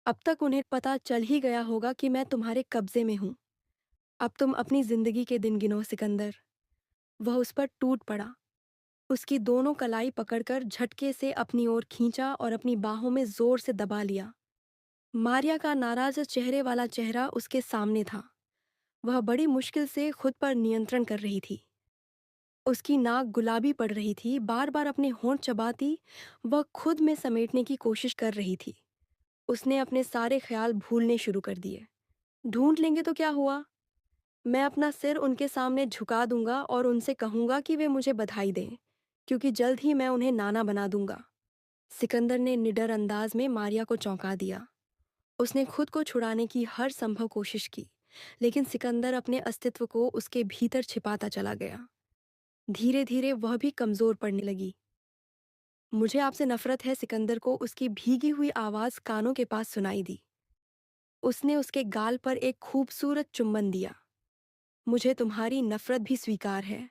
अब तक उन्हें पता चल ही गया होगा कि मैं तुम्हारे कब्जे में हूं। अब तुम अपनी जिंदगी के दिन गिनो, सिकंदर। वह उस पर टूट पड़ा। उसकी दोनों कलाई पकड़कर झटके से अपनी ओर खींचा और अपनी बाहों में जोर से दबा लिया। मारिया का नाराज चेहरे वाला चेहरा उसके सामने था। वह बड़ी मुश्किल से खुद पर नियंत्रण कर रही थी। उसकी नाक गुलाबी पड़ रही थी, बार बार अपने होंठ चबाती। वह खुद में समेटने की कोशिश कर रही थी। उसने अपने सारे ख्याल भूलने शुरू कर दिए। ढूंढ लेंगे तो क्या हुआ? मैं अपना सिर उनके सामने झुका दूंगा और उनसे कहूंगा कि वे मुझे बधाई दें, क्योंकि जल्द ही मैं उन्हें नाना बना दूंगा। सिकंदर ने निडर अंदाज में मारिया को चौंका दिया। उसने खुद को छुड़ाने की हर संभव कोशिश की, लेकिन सिकंदर अपने अस्तित्व को उसके भीतर छिपाता चला गया। धीरे धीरे वह भी कमजोर पड़ने लगी। मुझे आपसे नफरत है, सिकंदर को उसकी भीगी हुई आवाज कानों के पास सुनाई दी। उसने उसके गाल पर एक खूबसूरत चुम्बन दिया। मुझे तुम्हारी नफरत भी स्वीकार है।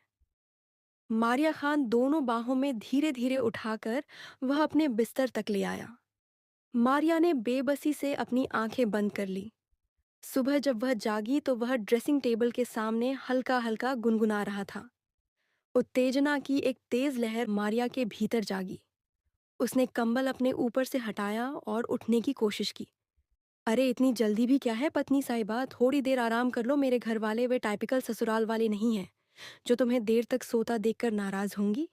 मारिया खान दोनों बाहों में धीरे धीरे उठाकर वह अपने बिस्तर तक ले आया। मारिया ने बेबसी से अपनी आंखें बंद कर ली। सुबह जब वह जागी तो वह ड्रेसिंग टेबल के सामने हल्का हल्का गुनगुना रहा था। उत्तेजना की एक तेज लहर मारिया के भीतर जागी। उसने कंबल अपने ऊपर से हटाया और उठने की कोशिश की। अरे, इतनी जल्दी भी क्या है पत्नी साहिबा, थोड़ी देर आराम कर लो। मेरे घर वाले वे टाइपिकल ससुराल वाले नहीं हैं जो तुम्हें देर तक सोता देखकर नाराज होंगी।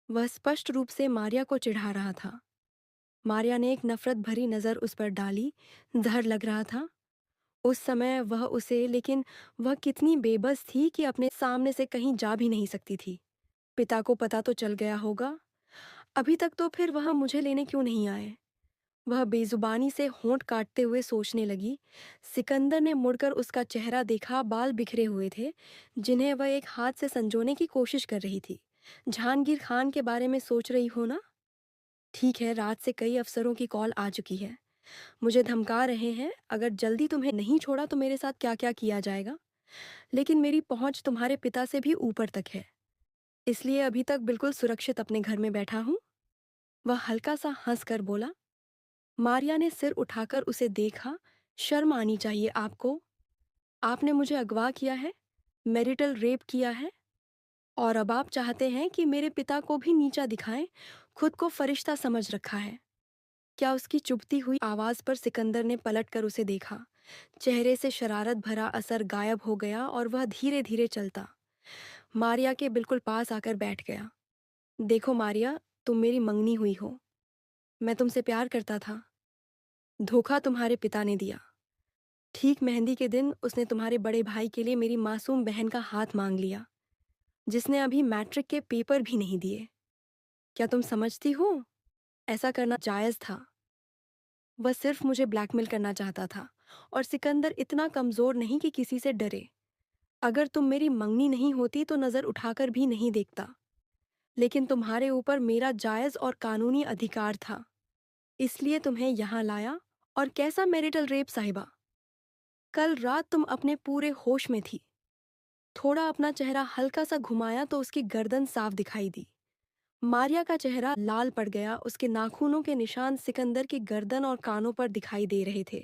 वह स्पष्ट रूप से मारिया को चिढ़ा रहा था। मारिया ने एक नफरत भरी नज़र उस पर डाली। जहर लग रहा था उस समय वह उसे, लेकिन वह कितनी बेबस थी कि अपने सामने से कहीं जा भी नहीं सकती थी। पिता को पता तो चल गया होगा। अभी तक तो फिर वह मुझे लेने क्यों नहीं आए? वह बेजुबानी से होंठ काटते हुए सोचने लगी। सिकंदर ने मुड़कर उसका चेहरा देखा। बाल बिखरे हुए थे, जिन्हें वह एक हाथ से संजोने की कोशिश कर रही थी। जहांगीर खान के बारे में सोच रही हो ना? ठीक है, रात से कई अफसरों की कॉल आ चुकी है। मुझे धमका रहे हैं, अगर जल्दी तुम्हें नहीं छोड़ा तो मेरे साथ क्या क्या किया जाएगा। लेकिन मेरी पहुंच तुम्हारे पिता से भी ऊपर तक है, इसलिए अभी तक बिल्कुल सुरक्षित अपने घर में बैठा हूं। वह हल्का सा हंस कर बोला। मारिया ने सिर उठाकर उसे देखा। शर्म आनी चाहिए आपको। आपने मुझे अगवा किया है, मैरिटल रेप किया है, और अब आप चाहते हैं कि मेरे पिता को भी नीचा दिखाएं। खुद को फरिश्ता समझ रखा है क्या? उसकी चुभती हुई आवाज पर सिकंदर ने पलटकर उसे देखा। चेहरे से शरारत भरा असर गायब हो गया और वह धीरे धीरे चलता मारिया के बिल्कुल पास आकर बैठ गया। देखो मारिया, तुम मेरी मंगनी हुई हो। मैं तुमसे प्यार करता था। धोखा तुम्हारे पिता ने दिया। ठीक मेहंदी के दिन उसने तुम्हारे बड़े भाई के लिए मेरी मासूम बहन का हाथ मांग लिया, जिसने अभी मैट्रिक के पेपर भी नहीं दिए। क्या तुम समझती हो? ऐसा करना जायज था। वह सिर्फ मुझे ब्लैकमेल करना चाहता था, और सिकंदर इतना कमजोर नहीं कि किसी से डरे। अगर तुम मेरी मंगनी नहीं होती तो नजर उठाकर भी नहीं देखता, लेकिन तुम्हारे ऊपर मेरा जायज और कानूनी अधिकार था, इसलिए तुम्हें यहां लाया। और कैसा मैरिटल रेप साहिबा? कल रात तुम अपने पूरे होश में थी। थोड़ा अपना चेहरा हल्का सा घुमाया तो उसकी गर्दन साफ दिखाई दी। मारिया का चेहरा लाल पड़ गया। उसके नाखूनों के निशान सिकंदर की गर्दन और कानों पर दिखाई दे रहे थे।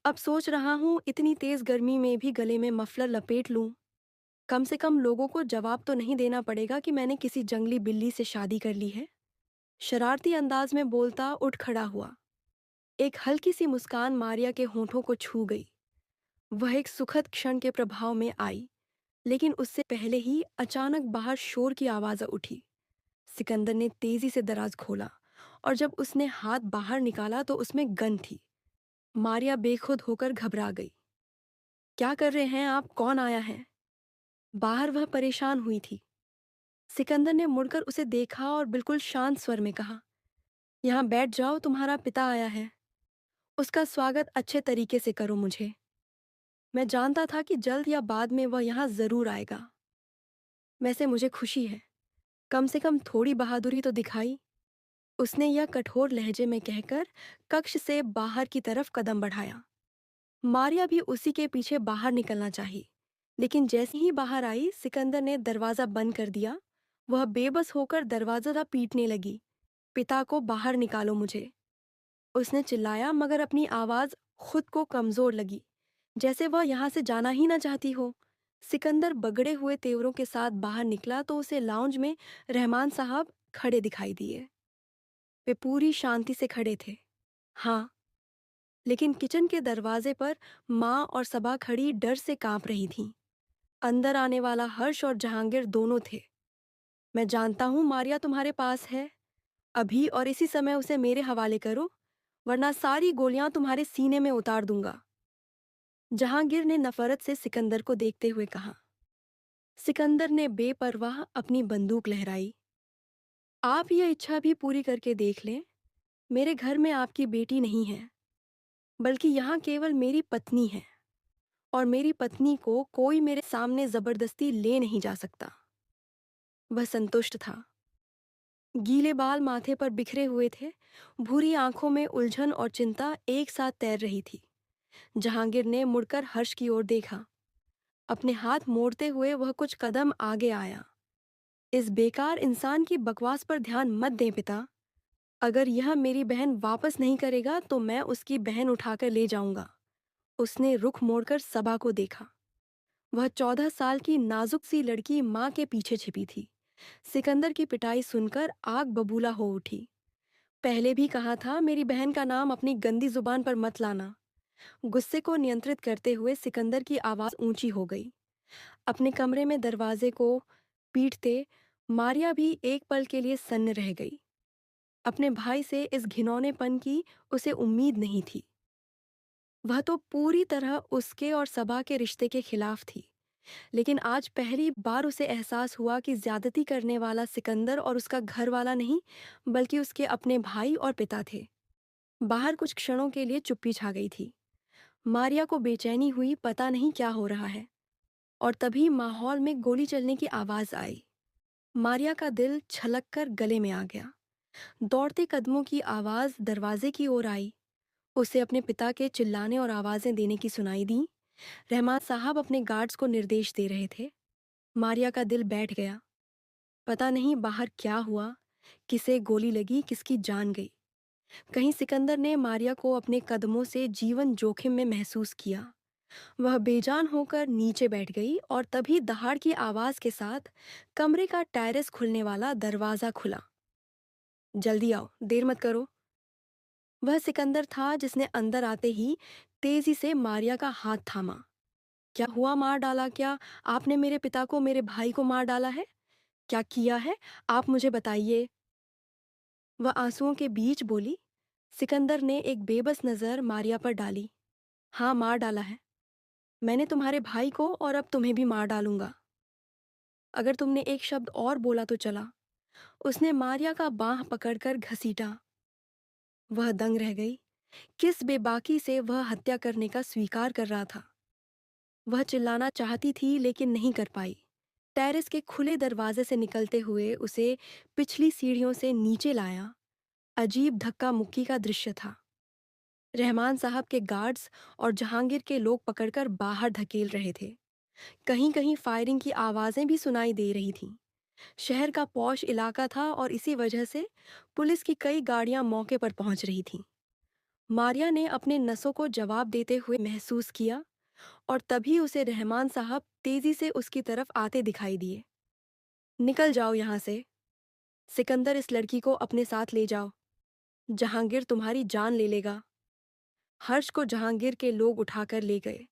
अब सोच रहा हूं, इतनी तेज गर्मी में भी गले में मफलर लपेट लूं। कम से कम लोगों को जवाब तो नहीं देना पड़ेगा कि मैंने किसी जंगली बिल्ली से शादी कर ली है। शरारती अंदाज में बोलता उठ खड़ा हुआ। एक हल्की सी मुस्कान मारिया के होठों को छू गई। वह एक सुखद क्षण के प्रभाव में आई, लेकिन उससे पहले ही अचानक बाहर शोर की आवाज उठी। सिकंदर ने तेजी से दराज खोला, और जब उसने हाथ बाहर निकाला तो उसमें गन थी। मारिया बेखुद होकर घबरा गई। क्या कर रहे हैं आप? कौन आया है? बाहर वह परेशान हुई थी। सिकंदर ने मुड़कर उसे देखा और बिल्कुल शांत स्वर में कहा, यहाँ बैठ जाओ, तुम्हारा पिता आया है। उसका स्वागत अच्छे तरीके से करो। मुझे मैं जानता था कि जल्द या बाद में वह यहाँ जरूर आएगा। वैसे मुझे खुशी है, कम से कम थोड़ी बहादुरी तो दिखाई। उसने यह कठोर लहजे में कहकर कक्ष से बाहर की तरफ कदम बढ़ाया। मारिया भी उसी के पीछे बाहर निकलना चाहिए, लेकिन जैसे ही बाहर आई सिकंदर ने दरवाजा बंद कर दिया। वह बेबस होकर दरवाजा पीटने लगी। पिता को बाहर निकालो मुझे, उसने चिल्लाया, मगर अपनी आवाज खुद को कमजोर लगी, जैसे वह यहाँ से जाना ही ना चाहती हो। सिकंदर बगड़े हुए तेवरों के साथ बाहर निकला तो उसे लाउंज में रहमान साहब खड़े दिखाई दिए। वे पूरी शांति से खड़े थे, हाँ, लेकिन किचन के दरवाजे पर माँ और सबा खड़ी डर से कांप रही थीं। अंदर आने वाला हर्ष और जहांगीर दोनों थे। मैं जानता हूँ मारिया तुम्हारे पास है। अभी और इसी समय उसे मेरे हवाले करो, वरना सारी गोलियां तुम्हारे सीने में उतार दूंगा। जहांगीर ने नफरत से सिकंदर को देखते हुए कहा। सिकंदर ने बेपरवाह अपनी बंदूक लहराई। आप यह इच्छा भी पूरी करके देख लें, मेरे घर में आपकी बेटी नहीं है, बल्कि यहाँ केवल मेरी पत्नी है, और मेरी पत्नी को कोई मेरे सामने जबरदस्ती ले नहीं जा सकता। वह संतुष्ट था। गीले बाल माथे पर बिखरे हुए थे। भूरी आंखों में उलझन और चिंता एक साथ तैर रही थी। जहांगीर ने मुड़कर हर्ष की ओर देखा। अपने हाथ मोड़ते हुए वह कुछ कदम आगे आया। इस बेकार इंसान की बकवास पर ध्यान मत दें पिता। अगर यह मेरी बहन वापस नहीं करेगा तो मैं उसकी बहन उठाकर ले जाऊंगा। उसने रुख मोड़कर सबा को देखा। वह 14 साल की नाजुक सी लड़की माँ के पीछे छिपी थी। सिकंदर की पिटाई सुनकर आग बबूला हो उठी। पहले भी कहा था, मेरी बहन का नाम अपनी गंदी जुबान पर मत लाना। गुस्से को नियंत्रित करते हुए सिकंदर की आवाज ऊंची हो गई। अपने कमरे में दरवाजे को पीटते मारिया भी एक पल के लिए सन्न रह गई। अपने भाई से इस घिनौनेपन की उसे उम्मीद नहीं थी। वह तो पूरी तरह उसके और सबा के रिश्ते के खिलाफ थी। लेकिन आज पहली बार उसे एहसास हुआ कि ज्यादती करने वाला सिकंदर और उसका घर वाला नहीं, बल्कि उसके अपने भाई और पिता थे। बाहर कुछ क्षणों के लिए चुप्पी छा गई थी। मारिया को बेचैनी हुई, पता नहीं क्या हो रहा है। और तभी माहौल में गोली चलने की आवाज आई। मारिया का दिल छलक कर गले में आ गया। दौड़ते कदमों की आवाज दरवाजे की ओर आई। उसे अपने पिता के चिल्लाने और आवाजें देने की सुनाई दी। रहमान साहब अपने गार्ड्स को निर्देश दे रहे थे। मारिया का दिल बैठ गया। पता नहीं बाहर क्या हुआ, किसे गोली लगी, किसकी जान गई। कहीं सिकंदर ने मारिया को अपने कदमों से जीवन जोखिम में महसूस किया। वह बेजान होकर नीचे बैठ गई और तभी दहाड़ की आवाज के साथ कमरे का टेरेस खुलने वाला दरवाजा खुला। जल्दी आओ, देर मत करो। वह सिकंदर था जिसने अंदर आते ही तेजी से मारिया का हाथ थामा। क्या हुआ, मार डाला क्या? आपने मेरे पिता को, मेरे भाई को मार डाला है? क्या किया है? आप मुझे बताइए। वह आंसुओं के बीच बोली। सिकंदर ने एक बेबस नजर मारिया पर डाली। हाँ, मार डाला है। मैंने तुम्हारे भाई को और अब तुम्हें भी मार डालूंगा। अगर तुमने एक शब्द और बोला तो चला। उसने मारिया का बांह पकड़कर घसीटा। वह दंग रह गई। किस बेबाकी से वह हत्या करने का स्वीकार कर रहा था। वह चिल्लाना चाहती थी लेकिन नहीं कर पाई। टेरेस के खुले दरवाजे से निकलते हुए उसे पिछली सीढ़ियों से नीचे लाया। अजीब धक्का मुक्की का दृश्य था। रहमान साहब के गार्ड्स और जहांगीर के लोग पकड़कर बाहर धकेल रहे थे। कहीं कहीं फायरिंग की आवाजें भी सुनाई दे रही थीं। शहर का पौश इलाका था और इसी वजह से पुलिस की कई गाड़ियां मौके पर पहुंच रही थीं। मारिया ने अपने नसों को जवाब देते हुए महसूस किया और तभी उसे रहमान साहब तेजी से उसकी तरफ आते दिखाई दिए। निकल जाओ यहां से। सिकंदर, इस लड़की को अपने साथ ले जाओ। जहांगीर तुम्हारी जान ले लेगा। हर्ष को जहांगीर के लोग उठाकर ले गए।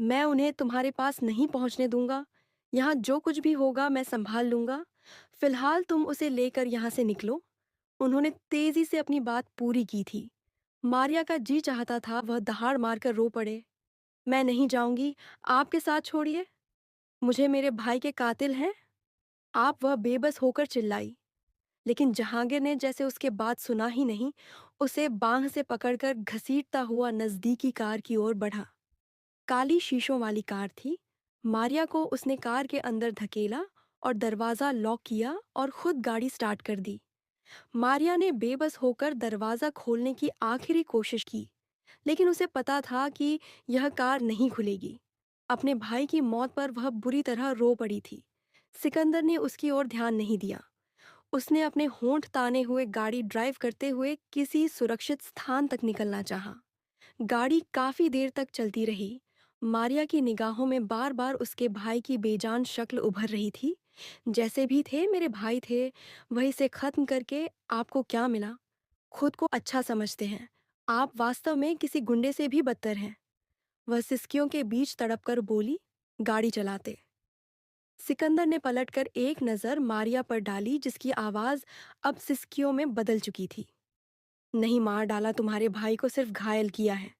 मैं उन्हें तुम्हारे पास नहीं पहुंचने दूंगा। यहाँ जो कुछ भी होगा मैं संभाल लूंगा। फिलहाल तुम उसे लेकर यहाँ से निकलो। उन्होंने तेजी से अपनी बात पूरी की थी। मारिया का जी चाहता था वह दहाड़ मारकर रो पड़े। मैं नहीं जाऊंगी, आपके साथ छोड़िए। मुझे मेरे भाई के कातिल हैं आप, वह बेबस होकर चिल्लाई। लेकिन जहांगीर ने जैसे उसके बात सुना ही नहीं, उसे बांह से पकड़कर घसीटता हुआ नजदीकी कार की ओर बढ़ा। काली शीशों वाली कार थी। मारिया को उसने कार के अंदर धकेला और दरवाजा लॉक किया और खुद गाड़ी स्टार्ट कर दी। मारिया ने बेबस होकर दरवाजा खोलने की आखिरी कोशिश की, लेकिन उसे पता था कि यह कार नहीं खुलेगी। अपने भाई की मौत पर वह बुरी तरह रो पड़ी थी। सिकंदर ने उसकी ओर ध्यान नहीं दिया। उसने अपने होंठ ताने हुए गाड़ी ड्राइव करते हुए किसी सुरक्षित स्थान तक निकलना चाहा। गाड़ी काफी देर तक चलती रही। मारिया की निगाहों में बार बार उसके भाई की बेजान शक्ल उभर रही थी। जैसे भी थे मेरे भाई थे। वह इसे खत्म करके आपको क्या मिला? खुद को अच्छा समझते हैं। आप वास्तव में किसी गुंडे से भी बदतर हैं। वह सिसकियों के बीच तड़पकर बोली, गाड़ी चलाते। सिकंदर ने पलटकर एक नजर मारिया पर डाली जिसकी आवाज अब सिसकियों में बदल चुकी थी। नहीं मार डाला तुम्हारे भाई को, सिर्फ घायल किया है।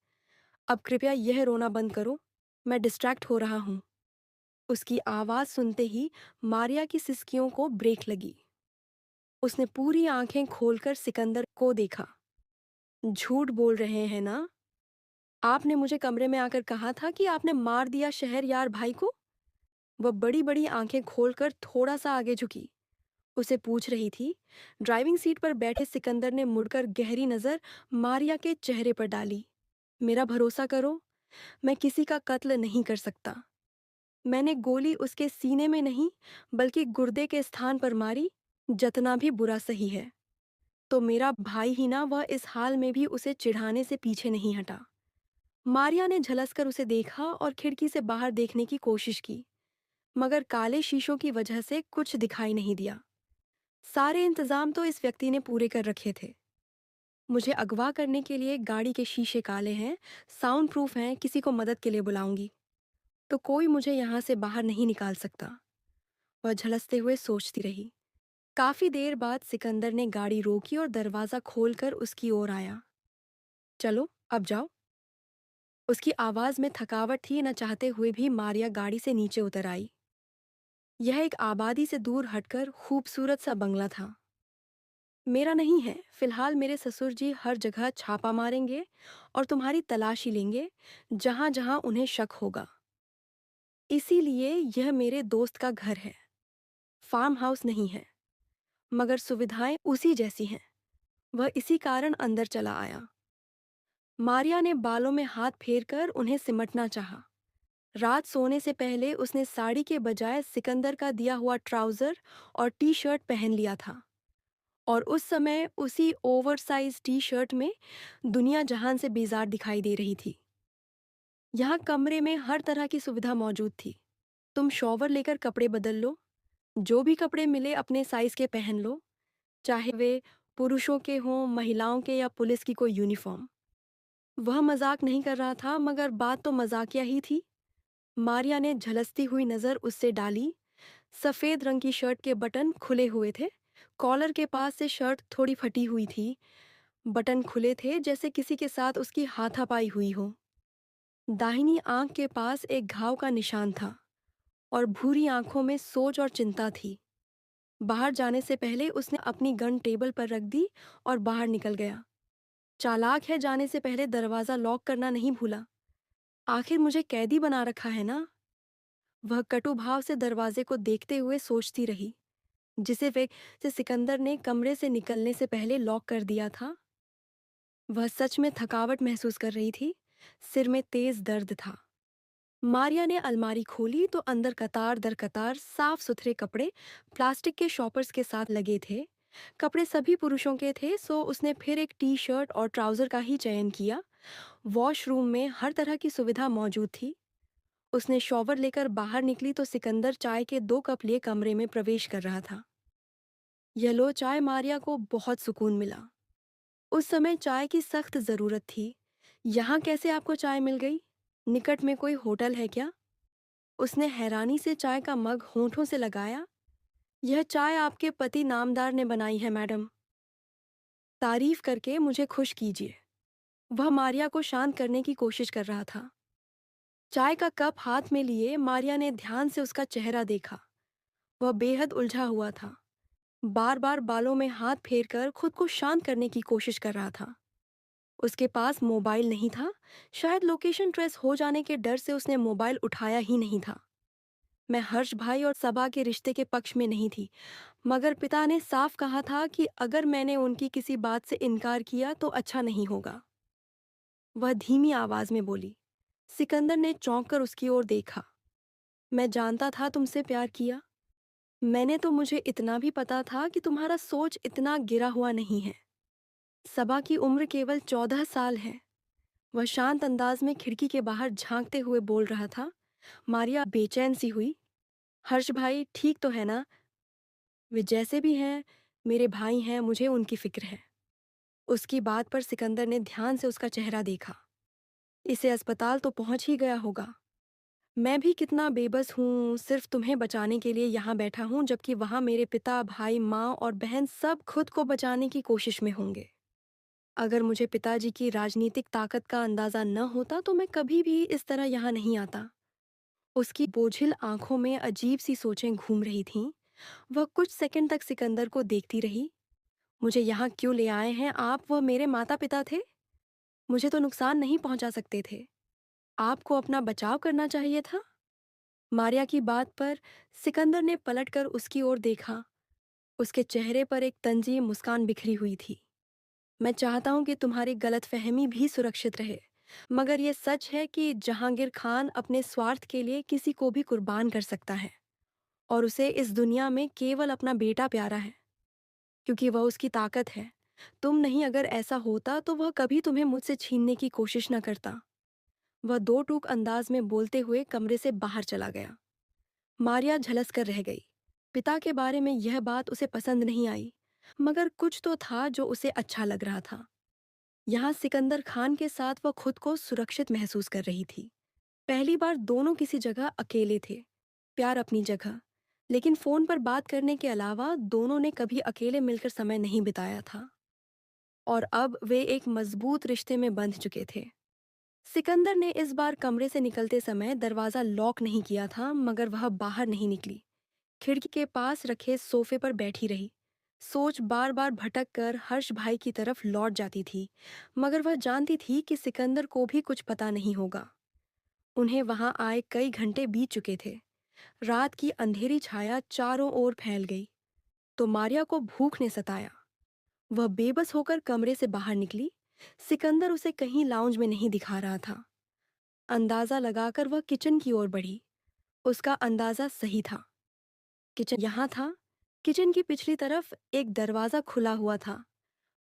अब कृपया यह रोना बंद करो। मैं डिस्ट्रैक्ट हो रहा हूं। उसकी आवाज सुनते ही मारिया की सिसकियों को ब्रेक लगी। उसने पूरी आंखें खोलकर सिकंदर को देखा। झूठ बोल रहे हैं ना? आपने मुझे कमरे में आकर कहा था कि आपने मार दिया शहर यार भाई को। वह बड़ी बड़ी आंखें खोलकर थोड़ा सा आगे झुकी। उसे पूछ रही थी। ड्राइविंग सीट पर बैठे सिकंदर ने मुड़कर गहरी नजर मारिया के चेहरे पर डाली। मेरा भरोसा करो, मैं किसी का कत्ल नहीं कर सकता। मैंने गोली उसके सीने में नहीं, बल्कि गुर्दे के स्थान पर मारी। जतना भी बुरा सही है। तो मेरा भाई ही ना, वह इस हाल में भी उसे चिढ़ाने से पीछे नहीं हटा। मारिया ने झलसकर उसे देखा और खिड़की से बाहर देखने की कोशिश की, मगर काले शीशों की वजह से कुछ दिखाई नहीं दिया। सारे इंतजाम तो इस व्यक्ति ने पूरे कर रखे थे। मुझे अगवा करने के लिए गाड़ी के शीशे काले हैं, साउंड प्रूफ हैं, किसी को मदद के लिए बुलाऊंगी। तो कोई मुझे यहाँ से बाहर नहीं निकाल सकता। वह झलसते हुए सोचती रही। काफी देर बाद सिकंदर ने गाड़ी रोकी और दरवाजा खोलकर उसकी ओर आया। चलो, अब जाओ। उसकी आवाज में थकावट थी, न चाहते हुए भी मारिया गाड़ी से नीचे उतर आई। यह एक आबादी से दूर हटकर खूबसूरत सा बंगला था। मेरा नहीं है, फिलहाल मेरे ससुर जी हर जगह छापा मारेंगे और तुम्हारी तलाशी लेंगे, जहां जहां उन्हें शक होगा। इसीलिए यह मेरे दोस्त का घर है, फार्म हाउस नहीं है, मगर सुविधाएं उसी जैसी हैं। वह इसी कारण अंदर चला आया। मारिया ने बालों में हाथ फेरकर उन्हें सिमटना चाहा। रात सोने से पहले उसने साड़ी के बजाय सिकंदर का दिया हुआ ट्राउजर और टी शर्ट पहन लिया था, और उस समय उसी ओवरसाइज टी शर्ट में दुनिया जहान से बेजार दिखाई दे रही थी। यहाँ कमरे में हर तरह की सुविधा मौजूद थी। तुम शॉवर लेकर कपड़े बदल लो, जो भी कपड़े मिले अपने साइज के पहन लो, चाहे वे पुरुषों के हों, महिलाओं के या पुलिस की कोई यूनिफॉर्म। वह मजाक नहीं कर रहा था, मगर बात तो मजाकिया ही थी। मारिया ने झलसती हुई नजर उससे डाली। सफेद रंग की शर्ट के बटन खुले हुए थे, कॉलर के पास से शर्ट थोड़ी फटी हुई थी। बटन खुले थे जैसे किसी के साथ उसकी हाथापाई हुई हो। दाहिनी आंख के पास एक घाव का निशान था और भूरी आंखों में सोच और चिंता थी। बाहर जाने से पहले उसने अपनी गन टेबल पर रख दी और बाहर निकल गया। चालाक है, जाने से पहले दरवाजा लॉक करना नहीं भूला। आखिर मुझे कैदी बना रखा है ना। वह कटु भाव से दरवाजे को देखते हुए सोचती रही, जिसे वे से सिकंदर ने कमरे से निकलने से पहले लॉक कर दिया था। वह सच में थकावट महसूस कर रही थी, सिर में तेज दर्द था। मारिया ने अलमारी खोली तो अंदर कतार दर कतार साफ सुथरे कपड़े प्लास्टिक के शॉपर्स के साथ लगे थे। कपड़े सभी पुरुषों के थे, सो उसने फिर एक टी शर्ट और ट्राउजर का ही चयन किया। वॉशरूम में हर तरह की सुविधा मौजूद थी। उसने शॉवर लेकर बाहर निकली तो सिकंदर चाय के 2 कप लिए कमरे में प्रवेश कर रहा था। यह लो चाय। मारिया को बहुत सुकून मिला। उस समय चाय की सख्त जरूरत थी। यहाँ कैसे आपको चाय मिल गई? निकट में कोई होटल है क्या? उसने हैरानी से चाय का मग होंठों से लगाया। यह चाय आपके पति नामदार ने बनाई है मैडम। तारीफ करके मुझे खुश कीजिए। वह मारिया को शांत करने की कोशिश कर रहा था। चाय का कप हाथ में लिए मारिया ने ध्यान से उसका चेहरा देखा। वह बेहद उलझा हुआ था, बार बार बालों में हाथ फेरकर खुद को शांत करने की कोशिश कर रहा था। उसके पास मोबाइल नहीं था। शायद लोकेशन ट्रेस हो जाने के डर से उसने मोबाइल उठाया ही नहीं था। मैं हर्ष भाई और सबा के रिश्ते के पक्ष में नहीं थी, मगर पिता ने साफ कहा था कि अगर मैंने उनकी किसी बात से इनकार किया तो अच्छा नहीं होगा। वह धीमी आवाज में बोली। सिकंदर ने चौंक कर उसकी ओर देखा। मैं जानता था तुमसे प्यार किया। मैंने तो मुझे इतना भी पता था कि तुम्हारा सोच इतना गिरा हुआ नहीं है। सबा की उम्र केवल 14 साल है। वह शांत अंदाज में खिड़की के बाहर झांकते हुए बोल रहा था। मारिया बेचैन सी हुई। हर्ष भाई ठीक तो है ना? वे जैसे भी हैं, मेरे भाई हैं, मुझे उनकी फिक्र है। उसकी बात पर सिकंदर ने ध्यान से उसका चेहरा देखा। इसे अस्पताल तो पहुंच ही गया होगा। मैं भी कितना बेबस हूँ, सिर्फ तुम्हें बचाने के लिए यहाँ बैठा हूँ, जबकि वहाँ मेरे पिता, भाई, माँ और बहन सब खुद को बचाने की कोशिश में होंगे। अगर मुझे पिताजी की राजनीतिक ताकत का अंदाजा न होता तो मैं कभी भी इस तरह यहाँ नहीं आता। उसकी बोझिल आंखों में अजीब सी सोचें घूम रही थीं। वह कुछ सेकंड तक सिकंदर को देखती रही। मुझे यहाँ क्यों ले आए हैं आप? वह मेरे माता पिता थे। मुझे तो नुकसान नहीं पहुंचा सकते थे। आपको अपना बचाव करना चाहिए था। मारिया की बात पर सिकंदर ने पलटकर उसकी ओर देखा। उसके चेहरे पर एक तंजीम मुस्कान बिखरी हुई थी। मैं चाहता हूं कि तुम्हारी गलतफहमी भी सुरक्षित रहे, मगर यह सच है कि जहांगीर खान अपने स्वार्थ के लिए किसी को भी कुर्बान कर सकता है, और उसे इस दुनिया में केवल अपना बेटा प्यारा है, क्योंकि वह उसकी ताकत है। तुम नहीं, अगर ऐसा होता तो वह कभी तुम्हें मुझसे छीनने की कोशिश न करता। वह दो टूक अंदाज में बोलते हुए कमरे से बाहर चला गया। मारिया झलस कर रह गई। पिता के बारे में यह बात उसे पसंद नहीं आई, मगर कुछ तो था जो उसे अच्छा लग रहा था। यहाँ सिकंदर खान के साथ वह खुद को सुरक्षित महसूस कर रही थी। पहली बार दोनों किसी जगह अकेले थे। प्यार अपनी जगह, लेकिन फ़ोन पर बात करने के अलावा दोनों ने कभी अकेले मिलकर समय नहीं बिताया था और अब वे एक मजबूत रिश्ते में बंध चुके थे। सिकंदर ने इस बार कमरे से निकलते समय दरवाज़ा लॉक नहीं किया था, मगर वह बाहर नहीं निकली। खिड़की के पास रखे सोफे पर बैठी रही। सोच बार बार भटक कर हर्ष भाई की तरफ लौट जाती थी, मगर वह जानती थी कि सिकंदर को भी कुछ पता नहीं होगा। उन्हें वहां आए कई घंटे बीत चुके थे। रात की अंधेरी छाया चारों ओर फैल गई, तो मारिया को भूख ने सताया। वह बेबस होकर कमरे से बाहर निकली। सिकंदर उसे कहीं लाउंज में नहीं दिखा रहा था। अंदाजा लगाकर वह किचन की ओर बढ़ी। उसका अंदाजा सही था। किचन यहाँ था। किचन की पिछली तरफ एक दरवाजा खुला हुआ था।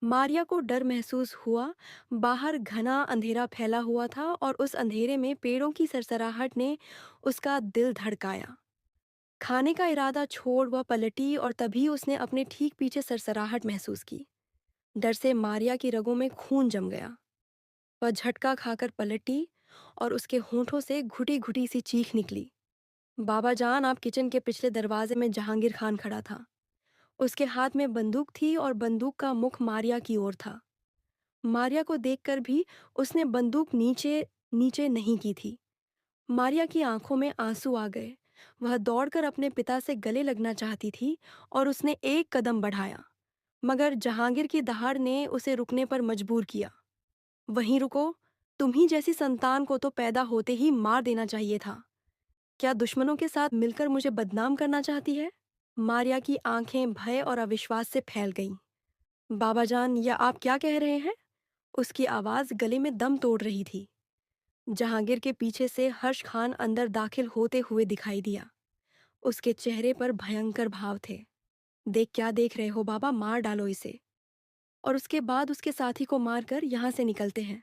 मारिया को डर महसूस हुआ। बाहर घना अंधेरा फैला हुआ था और उस अंधेरे में पेड़ों की सरसराहट ने उसका दिल धड़काया। खाने का इरादा छोड़ वह पलटी और तभी उसने अपने ठीक पीछे सरसराहट महसूस की। डर से मारिया की रगों में खून जम गया। वह झटका खाकर पलटी और उसके होठों से घुटी घुटी सी चीख निकली। बाबा जान, आप किचन के पिछले दरवाजे में जहांगीर खान खड़ा था। उसके हाथ में बंदूक थी और बंदूक का मुख मारिया की ओर था। मारिया को देखकर भी उसने बंदूक नीचे नीचे नहीं की थी। मारिया की आंखों में आंसू आ गए। वह दौड़कर अपने पिता से गले लगना चाहती थी और उसने एक कदम बढ़ाया, मगर जहांगीर की दहाड़ ने उसे रुकने पर मजबूर किया। वहीं रुको। तुम्ही जैसी संतान को तो पैदा होते ही मार देना चाहिए था। क्या दुश्मनों के साथ मिलकर मुझे बदनाम करना चाहती है? मारिया की आंखें भय और अविश्वास से फैल गईं। बाबा जान, या आप क्या कह रहे हैं? उसकी आवाज गले में दम तोड़ रही थी। जहांगीर के पीछे से हर्ष खान अंदर दाखिल होते हुए दिखाई दिया। उसके चेहरे पर भयंकर भाव थे। देख, क्या देख रहे हो बाबा, मार डालो इसे। और उसके बाद उसके साथी को मारकर यहाँ से निकलते हैं।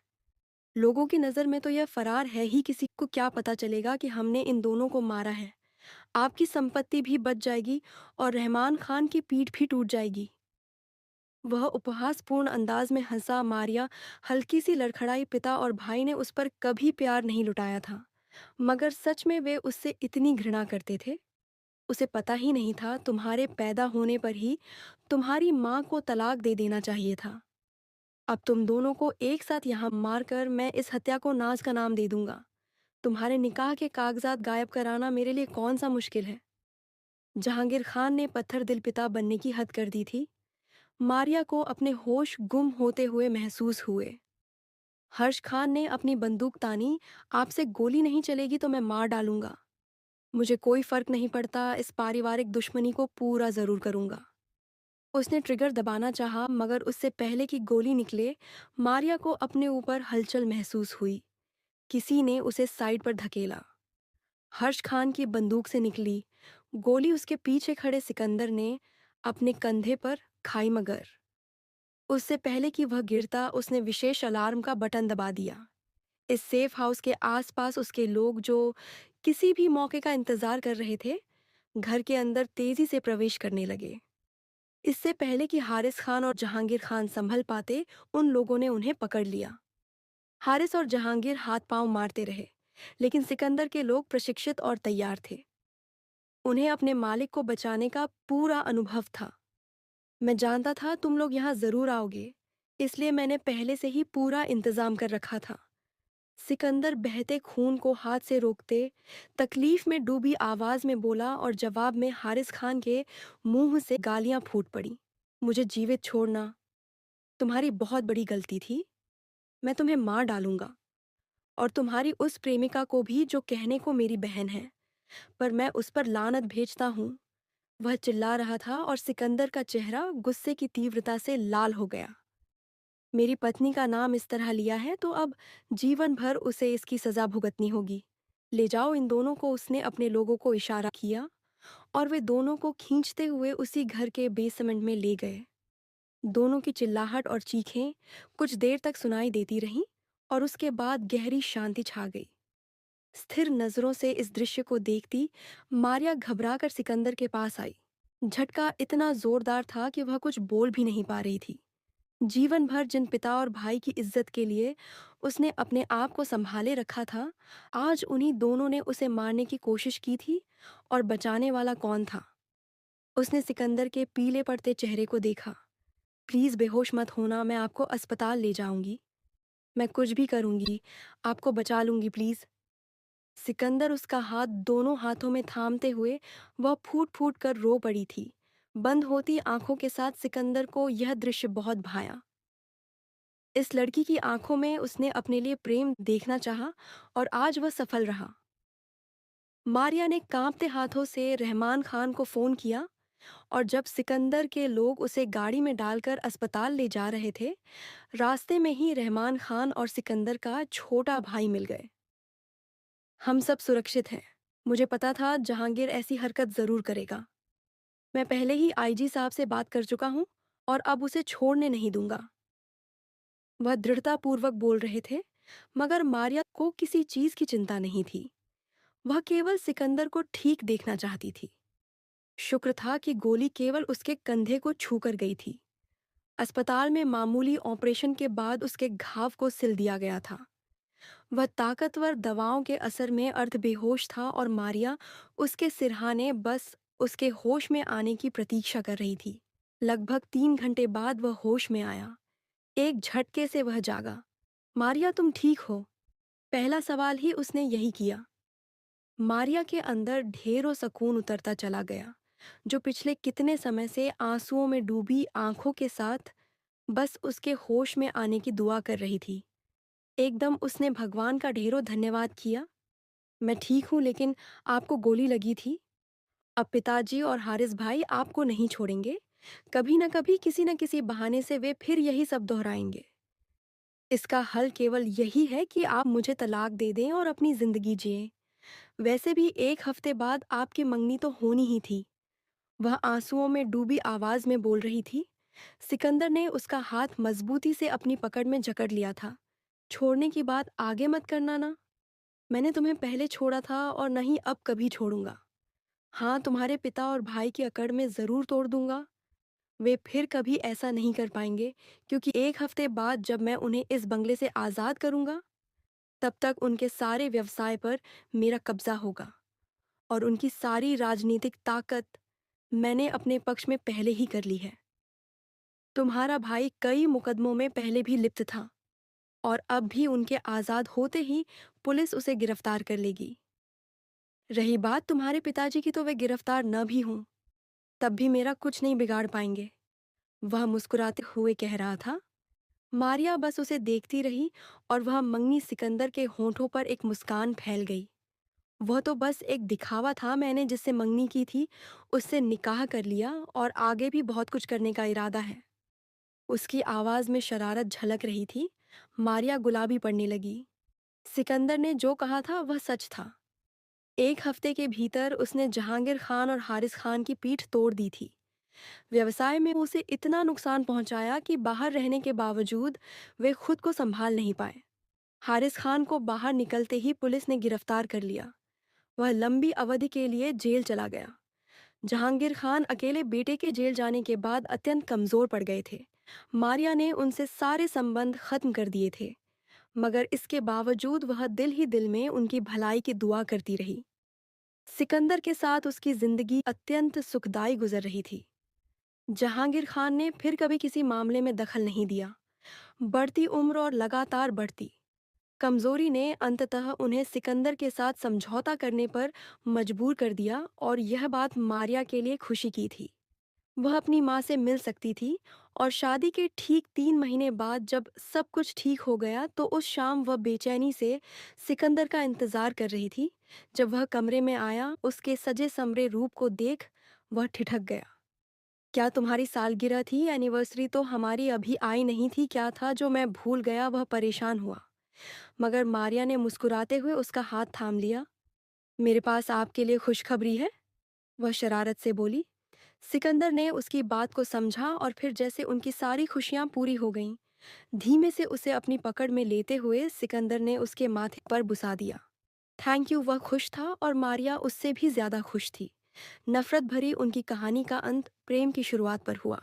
लोगों की नज़र में तो यह फरार है ही, किसी को क्या पता चलेगा कि हमने इन दोनों को मारा है। आपकी संपत्ति भी बच जाएगी और रहमान खान की पीठ भी टूट जाएगी। वह उपहासपूर्ण अंदाज में हंसा। मारिया हल्की सी लड़खड़ाई। पिता और भाई ने उस पर कभी प्यार नहीं लुटाया था, मगर सच में वे उससे इतनी घृणा करते थे। उसे पता ही नहीं था तुम्हारे पैदा होने पर ही तुम्हारी माँ को तलाक दे देना चाहिए था। अब तुम दोनों को एक साथ यहाँ मारकर मैं इस हत्या को नाज का नाम दे दूंगा। तुम्हारे निकाह के कागजात गायब कराना मेरे लिए कौन सा मुश्किल है। जहांगीर खान ने पत्थर दिल पिता बनने की हद कर दी थी। मारिया को अपने होश गुम होते हुए महसूस हुए। हर्ष खान ने अपनी बंदूक तानी। आपसे गोली नहीं चलेगी तो मैं मार डालूंगा। मुझे कोई फर्क नहीं पड़ता, इस पारिवारिक दुश्मनी को पूरा जरूर करूंगा। उसने ट्रिगर दबाना चाहा, मगर उससे पहले कि गोली निकले मारिया को अपने ऊपर हलचल महसूस हुई। किसी ने उसे साइड पर धकेला। हर्ष खान की बंदूक से निकली गोली उसके पीछे खड़े सिकंदर ने अपने कंधे पर खाई, मगर उससे पहले कि वह गिरता उसने विशेष अलार्म का बटन दबा दिया। इस सेफ हाउस के आसपास उसके लोग, जो किसी भी मौके का इंतजार कर रहे थे, घर के अंदर तेजी से प्रवेश करने लगे। इससे पहले कि हारिस खान और जहांगीर खान संभल पाते, उन लोगों ने उन्हें पकड़ लिया। हारिस और जहांगीर हाथ पांव मारते रहे, लेकिन सिकंदर के लोग प्रशिक्षित और तैयार थे। उन्हें अपने मालिक को बचाने का पूरा अनुभव था। मैं जानता था तुम लोग यहाँ जरूर आओगे, इसलिए मैंने पहले से ही पूरा इंतजाम कर रखा था। सिकंदर बहते खून को हाथ से रोकते तकलीफ में डूबी आवाज में बोला और जवाब में हारिस खान के मुंह से गालियां फूट पड़ी। मुझे जीवित छोड़ना तुम्हारी बहुत बड़ी गलती थी। मैं तुम्हें मार डालूंगा, और तुम्हारी उस प्रेमिका को भी जो कहने को मेरी बहन है, पर मैं उस पर लानत भेजता हूँ। वह चिल्ला रहा था और सिकंदर का चेहरा गुस्से की तीव्रता से लाल हो गया। मेरी पत्नी का नाम इस तरह लिया है तो अब जीवन भर उसे इसकी सजा भुगतनी होगी। ले जाओ इन दोनों को। उसने अपने लोगों को इशारा किया और वे दोनों को खींचते हुए उसी घर के बेसमेंट में ले गए। दोनों की चिल्लाहट और चीखें कुछ देर तक सुनाई देती रहीं और उसके बाद गहरी शांति छा गई। स्थिर नजरों से इस दृश्य को देखती मारिया घबराकर सिकंदर के पास आई। झटका इतना जोरदार था कि वह कुछ बोल भी नहीं पा रही थी। जीवन भर जिन पिता और भाई की इज्जत के लिए उसने अपने आप को संभाले रखा था, आज उन्हीं दोनों ने उसे मारने की कोशिश की थी। और बचाने वाला कौन था? उसने सिकंदर के पीले पड़ते चेहरे को देखा। प्लीज बेहोश मत होना, मैं आपको अस्पताल ले जाऊंगी। मैं कुछ भी करूंगी, आपको बचा लूंगी, प्लीज। सिकंदर उसका हाथ दोनों हाथों में थामते हुए वह फूट फूट कर रो पड़ी थी। बंद होती आंखों के साथ सिकंदर को यह दृश्य बहुत भाया। इस लड़की की आंखों में उसने अपने लिए प्रेम देखना चाहा, और आज वह सफल रहा। मारिया ने कांपते हाथों से रहमान खान को फोन किया, और जब सिकंदर के लोग उसे गाड़ी में डालकर अस्पताल ले जा रहे थे, रास्ते में ही रहमान खान और सिकंदर का छोटा भाई मिल गए। हम सब सुरक्षित हैं। मुझे पता था जहांगीर ऐसी हरकत जरूर करेगा। मैं पहले ही आईजी साहब से बात कर चुका हूं, और अब उसे छोड़ने नहीं दूंगा। वह दृढ़तापूर्वक बोल रहे थे, मगर मारिया को किसी चीज की चिंता नहीं थी। वह केवल सिकंदर को ठीक देखना चाहती थी। शुक्र था कि गोली केवल उसके कंधे को छूकर गई थी। अस्पताल में मामूली ऑपरेशन के बाद उसके घाव को सिल दिया गया था। वह ताकतवर दवाओं के असर में अर्ध बेहोश था, और मारिया उसके सिरहाने बस उसके होश में आने की प्रतीक्षा कर रही थी। लगभग 3 घंटे बाद वह होश में आया। एक झटके से वह जागा। मारिया, तुम ठीक हो? पहला सवाल ही उसने यही किया। मारिया के अंदर ढेरों सुकून उतरता चला गया, जो पिछले कितने समय से आंसुओं में डूबी आंखों के साथ बस उसके होश में आने की दुआ कर रही थी। एकदम उसने भगवान का ढेरों धन्यवाद किया। मैं ठीक हूं, लेकिन आपको गोली लगी थी। अब पिताजी और हारिस भाई आपको नहीं छोड़ेंगे। कभी न कभी किसी न किसी बहाने से वे फिर यही सब दोहराएंगे। इसका हल केवल यही है कि आप मुझे तलाक दे दें और अपनी जिंदगी जिएं। वैसे भी 1 हफ्ते बाद आपकी मंगनी तो होनी ही थी। वह आंसुओं में डूबी आवाज में बोल रही थी। सिकंदर ने उसका हाथ मजबूती से अपनी पकड़ में जकड़ लिया था। छोड़ने की बात आगे मत करना ना। मैंने तुम्हें पहले छोड़ा था और न ही अब कभी छोड़ूंगा। हाँ, तुम्हारे पिता और भाई की अकड़ में जरूर तोड़ दूंगा। वे फिर कभी ऐसा नहीं कर पाएंगे, क्योंकि 1 हफ्ते बाद जब मैं उन्हें इस बंगले से आजाद करूंगा, तब तक उनके सारे व्यवसाय पर मेरा कब्जा होगा, और उनकी सारी राजनीतिक ताकत मैंने अपने पक्ष में पहले ही कर ली है। तुम्हारा भाई कई मुकदमों में पहले भी लिप्त था, और अब भी उनके आजाद होते ही पुलिस उसे गिरफ्तार कर लेगी। रही बात तुम्हारे पिताजी की, तो वे गिरफ्तार न भी हों, तब भी मेरा कुछ नहीं बिगाड़ पाएंगे। वह मुस्कुराते हुए कह रहा था। मारिया बस उसे देखती रही, और वह मंगनी सिकंदर के होठों पर एक मुस्कान फैल गई। वह तो बस एक दिखावा था। मैंने जिससे मंगनी की थी, उससे निकाह कर लिया, और आगे भी बहुत कुछ करने का इरादा है। उसकी आवाज में शरारत झलक रही थी। मारिया गुलाबी पड़ने लगी। सिकंदर ने जो कहा था वह सच था। 1 हफ्ते के भीतर उसने जहांगीर खान और हारिस खान की पीठ तोड़ दी थी। व्यवसाय में उसे इतना नुकसान पहुंचाया कि बाहर रहने के बावजूद वे खुद को संभाल नहीं पाए। हारिस खान को बाहर निकलते ही पुलिस ने गिरफ्तार कर लिया। वह लंबी अवधि के लिए जेल चला गया। जहांगीर खान अकेले बेटे के जेल जाने के बाद अत्यंत कमजोर पड़ गए थे। मारिया ने उनसे सारे संबंध खत्म कर दिए थे, मगर इसके बावजूद वह दिल ही दिल में उनकी भलाई की दुआ करती रही। सिकंदर के साथ उसकी जिंदगी अत्यंत सुखदायी गुजर रही थी। जहांगीर खान ने फिर कभी किसी मामले में दखल नहीं दिया। बढ़ती उम्र और लगातार बढ़ती कमजोरी ने अंततः उन्हें सिकंदर के साथ समझौता करने पर मजबूर कर दिया, और यह बात मारिया के लिए खुशी की थी। वह अपनी माँ से मिल सकती थी, और शादी के ठीक 3 महीने बाद जब सब कुछ ठीक हो गया, तो उस शाम वह बेचैनी से सिकंदर का इंतजार कर रही थी। जब वह कमरे में आया, उसके सजे संवरे रूप को देख वह ठिठक गया। क्या तुम्हारी सालगिरह थी? एनिवर्सरी तो हमारी अभी आई नहीं थी। क्या था जो मैं भूल गया? वह परेशान हुआ, मगर मारिया ने मुस्कुराते हुए उसका हाथ थाम लिया। मेरे पास आपके लिए खुशखबरी है, वह शरारत से बोली। सिकंदर ने उसकी बात को समझा, और फिर जैसे उनकी सारी खुशियां पूरी हो गईं, धीमे से उसे अपनी पकड़ में लेते हुए सिकंदर ने उसके माथे पर बुसा दिया। Thank you. वह खुश था, और मारिया उससे भी ज्यादा खुश थी। नफरत भरी उनकी कहानी का अंत प्रेम की शुरुआत पर हुआ।